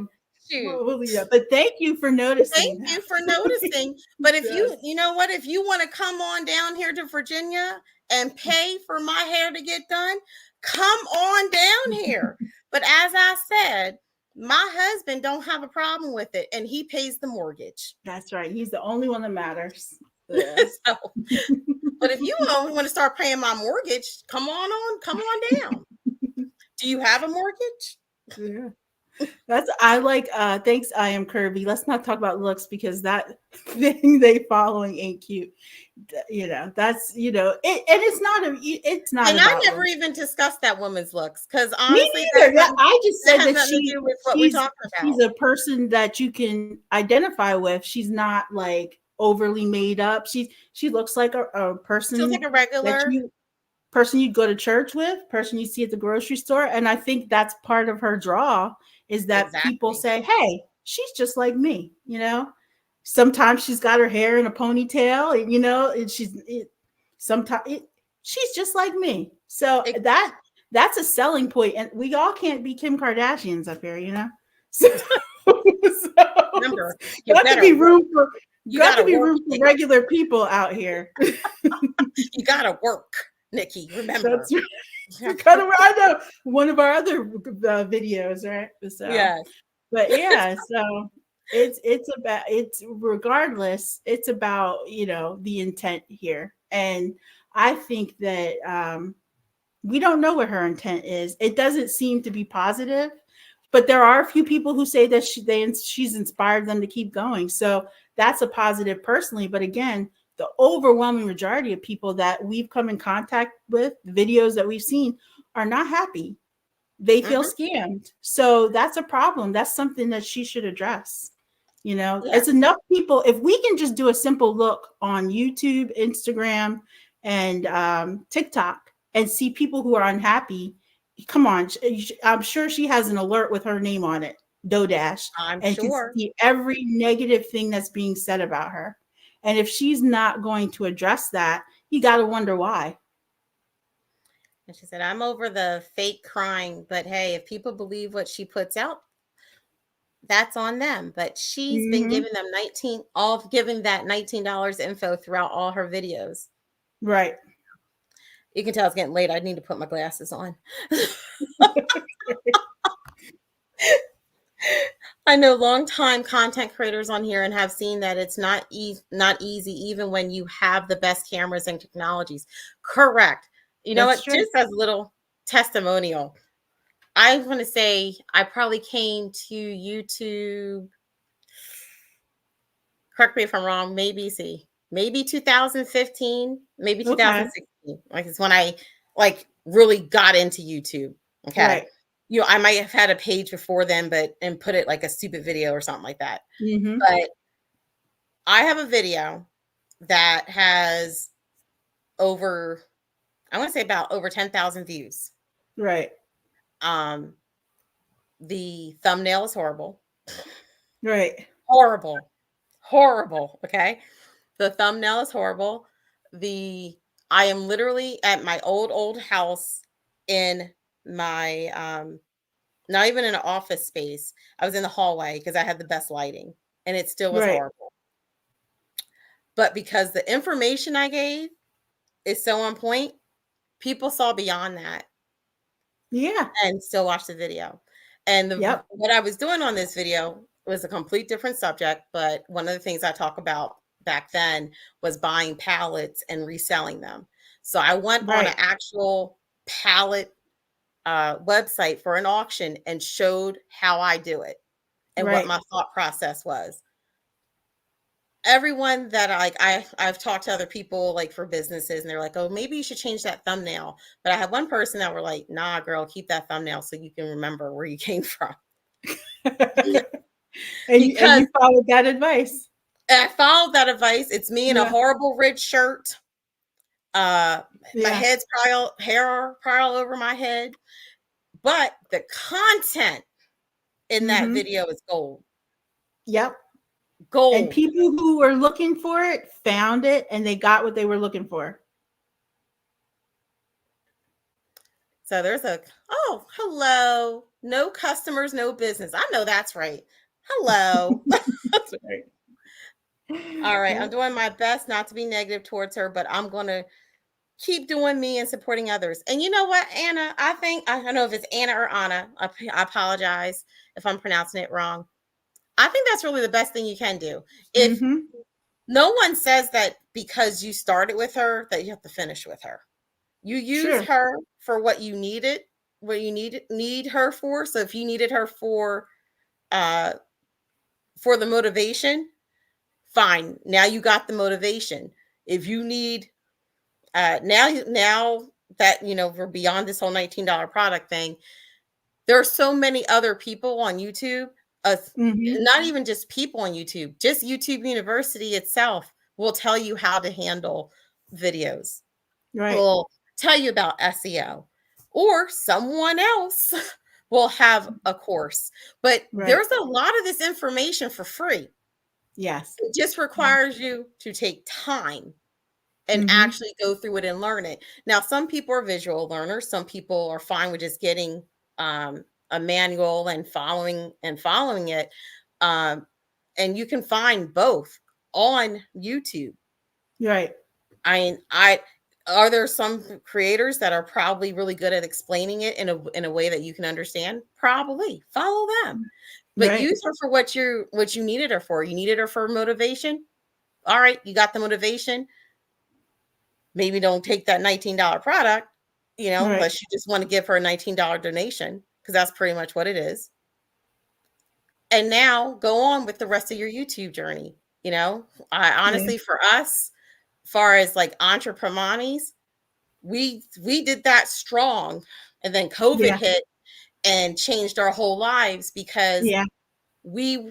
shoot. But thank you for noticing. Thank you for noticing. But if you know what, if you want to come on down here to Virginia and pay for my hair to get done, come on down here. But as I said, my husband don't have a problem with it, and he pays the mortgage. That's right. He's the only one that matters. Yeah. So, but if you want to start paying my mortgage, come on down. Do you have a mortgage? Yeah. I like thanks, I am Kirby. Let's not talk about looks because that thing they following ain't cute. That's and it's not. And I never even discussed that woman's looks because honestly, me neither. I just said that she's a person that you can identify with. She's not like overly made up. She looks like a person. She looks like a regular person you'd go to church with, person you see at the grocery store. And I think that's part of her draw is that people say, hey, she's just like me, Sometimes she's got her hair in a ponytail, and she's just like me. So that's a selling point. And we all can't be Kim Kardashians up here, So, remember, you got to be room for regular people out here. You got to work. Nikki, remember. That's right. I know one of our other videos, right? So, yes. But yeah, so it's about the intent here, and I think that we don't know what her intent is. It doesn't seem to be positive, but there are a few people who say that she's inspired them to keep going. So that's a positive personally. But again, the overwhelming majority of people that we've come in contact with, the videos that we've seen, are not happy. They feel scammed. So that's a problem. That's something that she should address. It's enough people. If we can just do a simple look on YouTube, Instagram, and TikTok and see people who are unhappy, come on. I'm sure she has an alert with her name on it, Dough Dash. I'm sure. Can see every negative thing that's being said about her. And if she's not going to address that, you got to wonder why. And she said, I'm over the fake crying, but hey, if people believe what she puts out, that's on them. But she's been giving them giving that $19 info throughout all her videos. Right. You can tell it's getting late. I need to put my glasses on. I know longtime content creators on here and have seen that it's not easy, even when you have the best cameras and technologies. Correct. You know what? Just as a little testimonial, I want to say I probably came to YouTube. Correct me if I'm wrong. Maybe 2015, maybe 2016. Like it's when I really got into YouTube. Okay. Right. I might have had a page before then, and put it like a stupid video or something like that. Mm-hmm. But I have a video that has over 10,000 views. Right. The thumbnail is horrible. Right. Horrible. Okay. The thumbnail is horrible. I am literally at my old house in my not even in an office space. I was in the hallway because I had the best lighting, and it still was horrible. But because the information I gave is so on point, people saw beyond that. Yeah. And still watched the video. And what I was doing on this video was a complete different subject, but one of the things I talk about back then was buying pallets and reselling them. So I went on an actual pallet website for an auction and showed how I do it and what my thought process was. Everyone that I've talked to other people for businesses, and they're like, oh, maybe you should change that thumbnail. But I had one person that were like, nah, girl, keep that thumbnail so you can remember where you came from. And you followed that advice. I followed that advice. It's me in a horrible red shirt. My head's hair all over my head. But the content in that video is gold. Yep. Gold. And people who were looking for it found it, and they got what they were looking for. So there's hello, no customers, no business. I know that's right. Hello. That's right. All right. I'm doing my best not to be negative towards her, but I'm going to keep doing me and supporting others. And you know what, Anna? I don't know if it's Anna or Anna. I apologize if I'm pronouncing it wrong. I think that's really the best thing you can do. If no one says that because you started with her that you have to finish with her. You use her for what you needed, what you need her for. So if you needed her for the motivation, fine. Now you got the motivation. If you need now that we're beyond this whole $19 product thing, there are so many other people on YouTube. Not even just people on YouTube, just YouTube University itself will tell you how to handle videos. Right. Will tell you about SEO, or someone else will have a course. But there's a lot of this information for free. Yes. It just requires you to take time and actually go through it and learn it. Now, some people are visual learners. Some people are fine with just getting a manual and following it. And you can find both on YouTube. Right. Are there some creators that are probably really good at explaining it in a way that you can understand? Probably. Follow them. But use her for what you needed her for. You needed her for motivation. All right, you got the motivation. Maybe don't take that $19 product, unless you just want to give her a $19 donation, because that's pretty much what it is. And now go on with the rest of your YouTube journey. I honestly, for us, far as like entrepreneurs, we did that strong, and then COVID hit and changed our whole lives, because we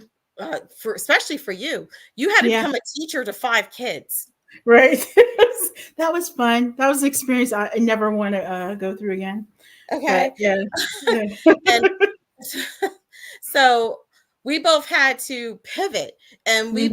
especially for you had to become a teacher to 5 kids. Right. That was fun. That was an experience I never want to go through again. Okay. But, and so we both had to pivot, and we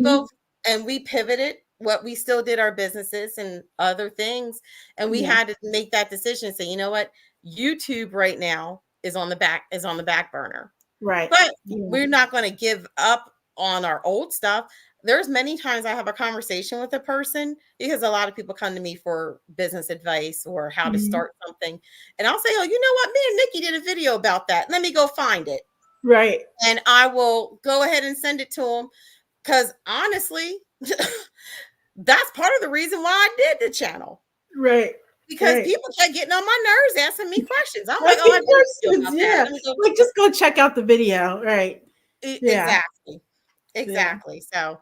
pivoted. What we still did our businesses and other things, and we had to make that decision. Say, you know what, YouTube right now is on the back burner. Right. But we're not going to give up on our old stuff. There's many times I have a conversation with a person, because a lot of people come to me for business advice or how to start something. And I'll say, oh, you know what? Me and Nikki did a video about that. Let me go find it. Right. And I will go ahead and send it to them, because honestly, that's part of the reason why I did the channel. Right. Because people kept getting on my nerves, asking me questions. I'm like, oh, like, just go check out the video. Right. Exactly. So,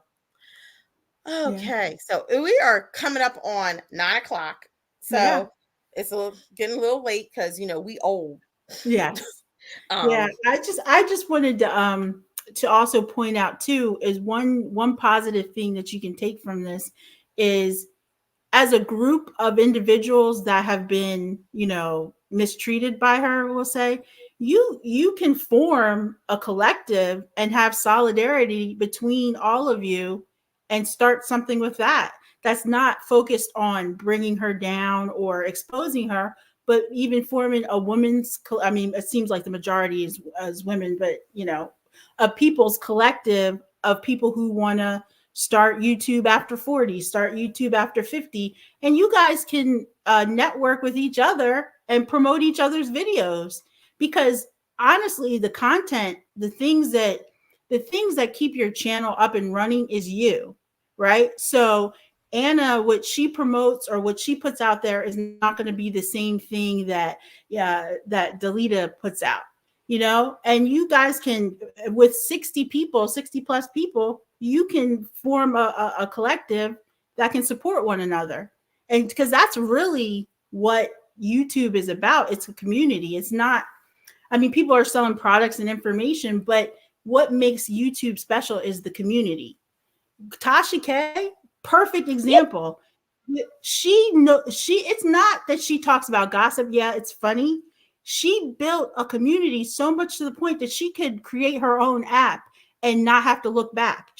okay. So we are coming up on 9:00. So it's getting a little late, because we old. Yes. I just wanted to also point out too, is one positive thing that you can take from this is, as a group of individuals that have been, mistreated by her, we'll say, you can form a collective and have solidarity between all of you and start something with that. That's not focused on bringing her down or exposing her, but even forming a women's, it seems like the majority is women, but a people's collective of people who want to start YouTube after 40, start YouTube after 50. And you guys can network with each other and promote each other's videos, because honestly, the content, the things that keep your channel up and running is you, right? So Anna, what she promotes or what she puts out there is not going to be the same thing that Delita puts out, and you guys can, with 60 plus people, you can form a collective that can support one another. And because that's really what YouTube is about. It's a community. It's not, people are selling products and information, but what makes YouTube special is the community. Tasha K, perfect example. It's not that she talks about gossip. Yeah, it's funny. She built a community so much to the point that she could create her own app and not have to look back.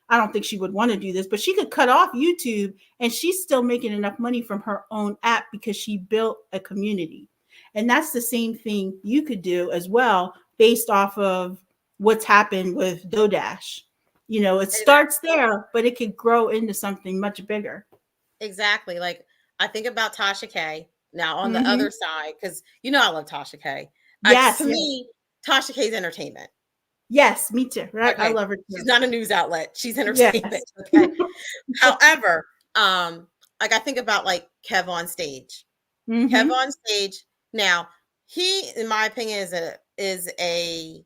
I don't think she would want to do this, but she could cut off YouTube and she's still making enough money from her own app because she built a community. And that's the same thing you could do as well, based off of what's happened with Dough Dash. You know, it starts there, but it could grow into something much bigger. Exactly. Like I think about Tasha K. Now on the other side, because you know I love Tasha K. Yes. To me, Tasha K's entertainment. Yes, me too. Right. Okay. I love her too. She's not a news outlet. She's entertainment. Yes. Okay. However, like I think about like Kev on stage. Kev on stage. Now, he, in my opinion, is a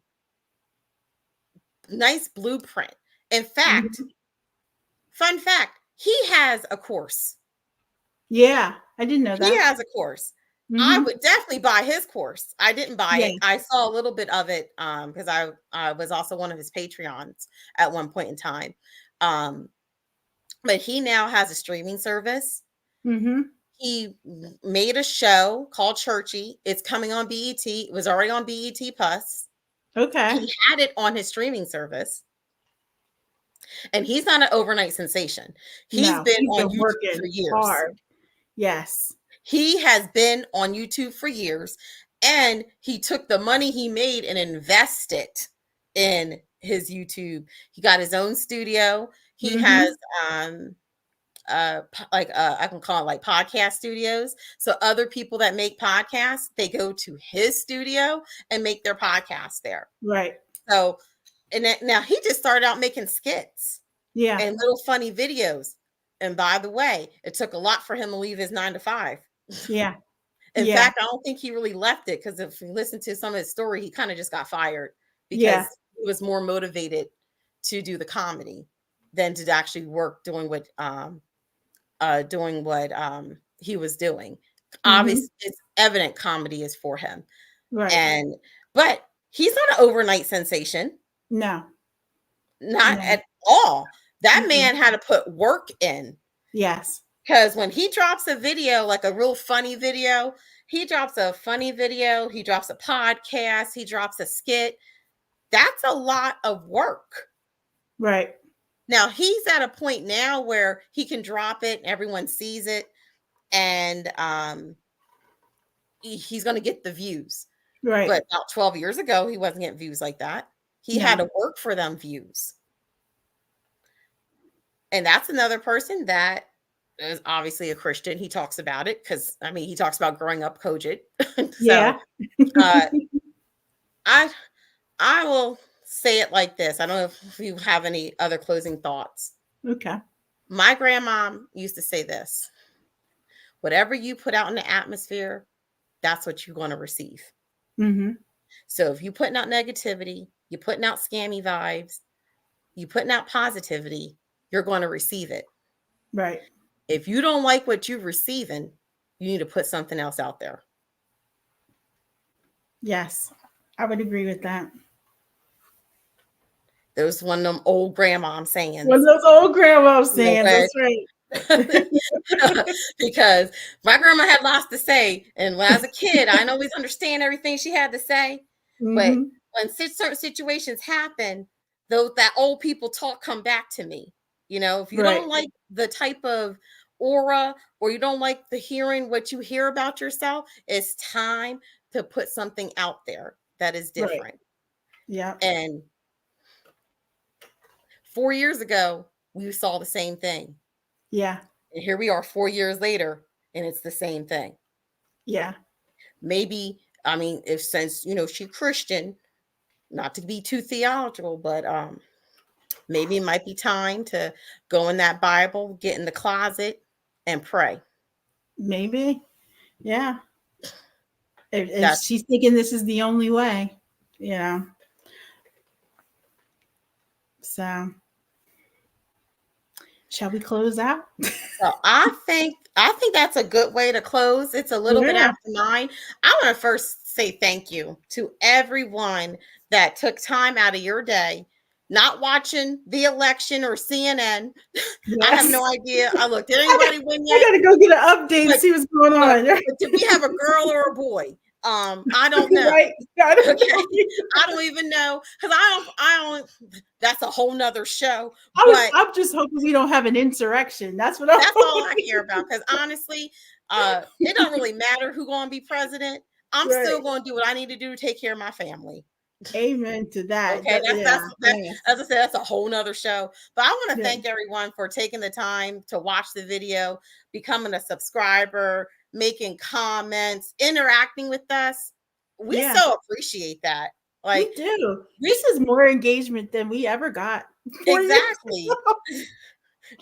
nice blueprint. In fact, fun fact, he has a course. Yeah, I didn't know that. He has a course. I would definitely buy his course. I didn't buy it. I saw a little bit of it because I was also one of his Patreons at one point in time. But he now has a streaming service. He made a show called Churchy. It's coming on BET. It was already on BET Plus. Okay. He had it on his streaming service. And he's not an overnight sensation. He's been on YouTube for years. Hard. Yes. He has been on YouTube for years, and he took the money he made and invested in his YouTube. He got his own studio. He has I can call it like podcast studios. So other people that make podcasts, they go to his studio and make their podcast there. Right. So now he just started out making skits. Yeah. And little funny videos. And by the way, it took a lot for him to leave his 9-to-5. Yeah. In fact, I don't think he really left it, because if you listen to some of his story, he kind of just got fired because he was more motivated to do the comedy than to actually work doing what he was doing. Obviously, it's evident comedy is for him. Right. But he's not an overnight sensation. No. Not at all. That man had to put work in. Yes. Because when he drops a video, like a real funny video, he drops a funny video, he drops a podcast, he drops a skit. That's a lot of work. Right. Now, he's at a point now where he can drop it and everyone sees it. And he's going to get the views. Right. But about 12 years ago, he wasn't getting views like that. He had to work for them views. And that's another person that is obviously a Christian. He talks about it because, I mean, he talks about growing up Kojit. So, I will say it like this. I don't know if you have any other closing thoughts. Okay. My grandma used to say this: whatever you put out in the atmosphere, that's what you're going to receive. So if you're putting out negativity, you're putting out scammy vibes, you're putting out positivity, you're going to receive it. Right. If you don't like what you're receiving, you need to put something else out there. Yes, I would agree with that. There's one of them old grandma sayings. One of those old grandma sayings. That's right. Because my grandma had lots to say. And when I was a kid, I didn't always understand everything she had to say. But when certain situations happen, that old people talk come back to me. You know, if you don't like the type of aura, or you don't like the hearing what you hear about yourself, it's time to put something out there that is different. Right. Yeah. And 4 years ago, we saw the same thing. Yeah. And here we are 4 years later, and it's the same thing. Yeah. Maybe, I mean, since she's Christian, not to be too theological, but maybe it might be time to go in that Bible, get in the closet, and pray. Maybe. Yeah. If she's thinking this is the only way, So, shall we close out? So I think that's a good way to close. It's a little bit after 9. I want to first say thank you to everyone that took time out of your day, not watching the election or CNN. Yes. I have no idea. Did anybody win yet? I gotta go get an update and see what's going on. Did we have a girl or a boy? I don't know. Right. I don't even know, because I don't. That's a whole nother show. I'm just hoping we don't have an insurrection. That's all I care about. Because honestly, it don't really matter who's going to be president. I'm still going to do what I need to do to take care of my family. Amen to that. Okay, as I said, that's a whole nother show. But I want to thank everyone for taking the time to watch the video, becoming a subscriber, making comments, interacting with us. We so appreciate that. Like, we do. This is more engagement than we ever got. Exactly.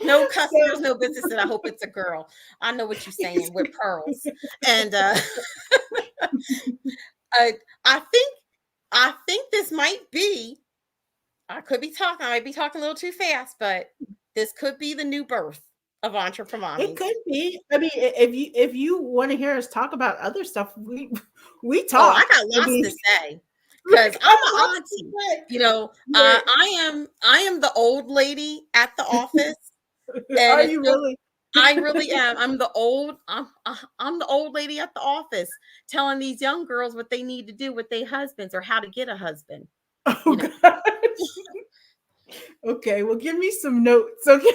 No customers, no business, and I hope it's a girl. I know what you're saying with pearls. And I think this might be, I might be talking a little too fast, but this could be the new birth of Entrepreneur. It could be. I mean, if you want to hear us talk about other stuff, we talk. Oh, I got lots to say. Because I'm an auntie. You know, I am the old lady at the office. Are you really? I really am. I'm the old lady at the office telling these young girls what they need to do with their husbands or how to get a husband. Oh, gosh. Okay, well, give me some notes, okay?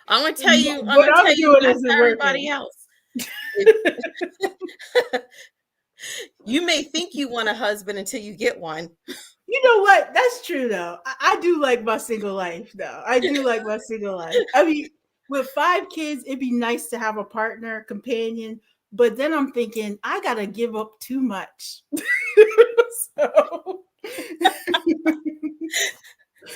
I'm gonna tell you. I'm gonna tell you as everybody else. You may think you want a husband until you get one. You know what? That's true, though. I do like my single life, though. I do like my single life. I mean, with 5 kids, it'd be nice to have a partner, companion. But then I'm thinking, I got to give up too much. So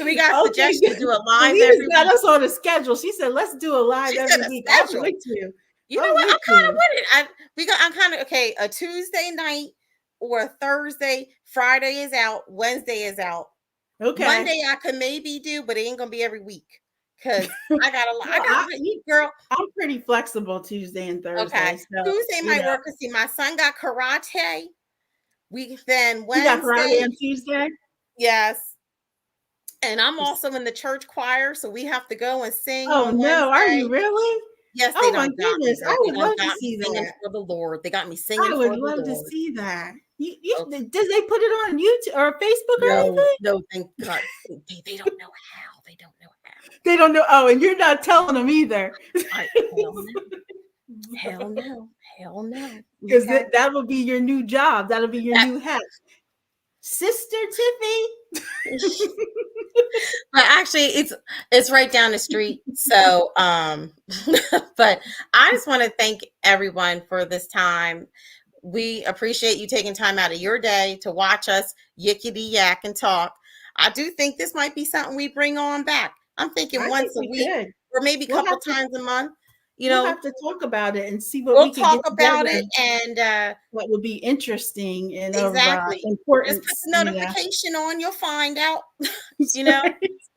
we got suggestions to do a live every week. Got us on a schedule. She said, let's do a live every week. I'm with you. You know what? I'm kind of with it. I'm kind of okay. A Tuesday night or a Thursday, Friday is out, Wednesday is out. Okay. Monday I could maybe do, but it ain't gonna be every week because I got girl. I'm pretty flexible Tuesday and Thursday. Okay. So, Tuesday might work. Cause see, my son got karate. Then Wednesday. You got karate on Tuesday? Yes. And I'm also in the church choir, so we have to go and sing. Oh no, are you really? Yes, oh my goodness, I would love to see that for the Lord. They got me singing. I would love to see that. Does they put it on YouTube or Facebook or anything? No, thank God. They don't know how. They don't know how. They don't know. Oh, and you're not telling them either. Hell no. Because that will be your new job. That'll be your new hat. Sister Tiffy. But actually it's right down the street. So but I just want to thank everyone for this time. We appreciate you taking time out of your day to watch us yickety yak and talk. I do think this might be something we bring on back. I'm thinking once a week or maybe a couple times a month. We'll have to talk about it and see what we can talk about it and what would be interesting and exactly important. Just put the notification on, you'll find out.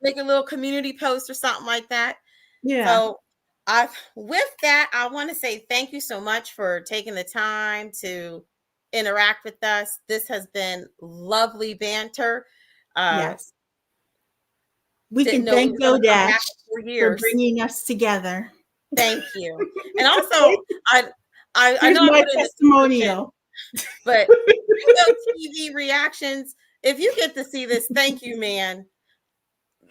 Make a little community post or something like that. Yeah. So with that, I want to say thank you so much for taking the time to interact with us. This has been lovely banter. Yes. We can thank Dough Dash for bringing us together. Thank you. And also, I know my testimonial, but TV reactions. If you get to see this, thank you, man.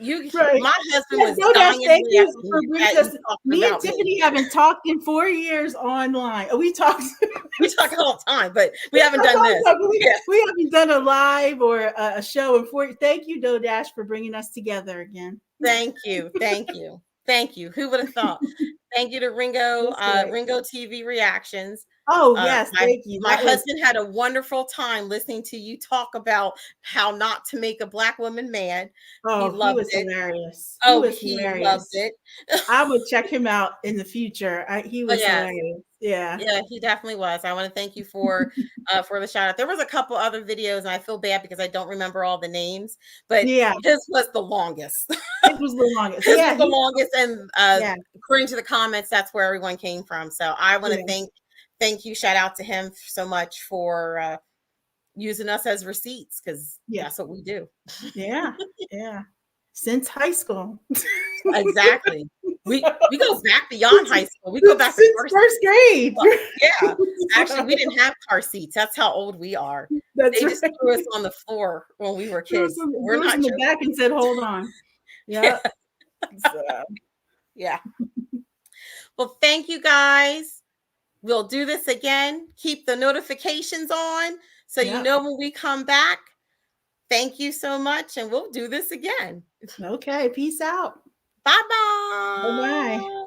My husband was dying. Thank you for bringing us. Me and Tiffany haven't talked in 4 years online. We talk all the time, but we haven't done this. We haven't done a live or a show in 4 years. Thank you, Dough Dash, for bringing us together again. Thank you. Who would have thought? Thank you to Ringo TV Reactions. Oh, yes. Thank you. My husband had a wonderful time listening to you talk about how not to make a Black woman mad. Oh, he was hilarious. He loved it. I would check him out in the future. He was hilarious. Yeah, he definitely was. I want to thank you for the shout out. There was a couple other videos, and I feel bad because I don't remember all the names, but this was the longest. It was the longest. The longest, and according to the comments, that's where everyone came from. So I want to thank you. Shout out to him so much for using us as receipts because that's what we do. Yeah. Since high school. Exactly. We go back beyond high school. We go back to first grade. Yeah. Actually, we didn't have car seats. That's how old we are. They just threw us on the floor when we were kids. We're not in the back and said, hold on. Yeah. Yeah. Well, thank you guys. We'll do this again. Keep the notifications on So you know when we come back, thank you so much, and we'll do this again. Okay, peace out. Bye-bye. Bye-bye.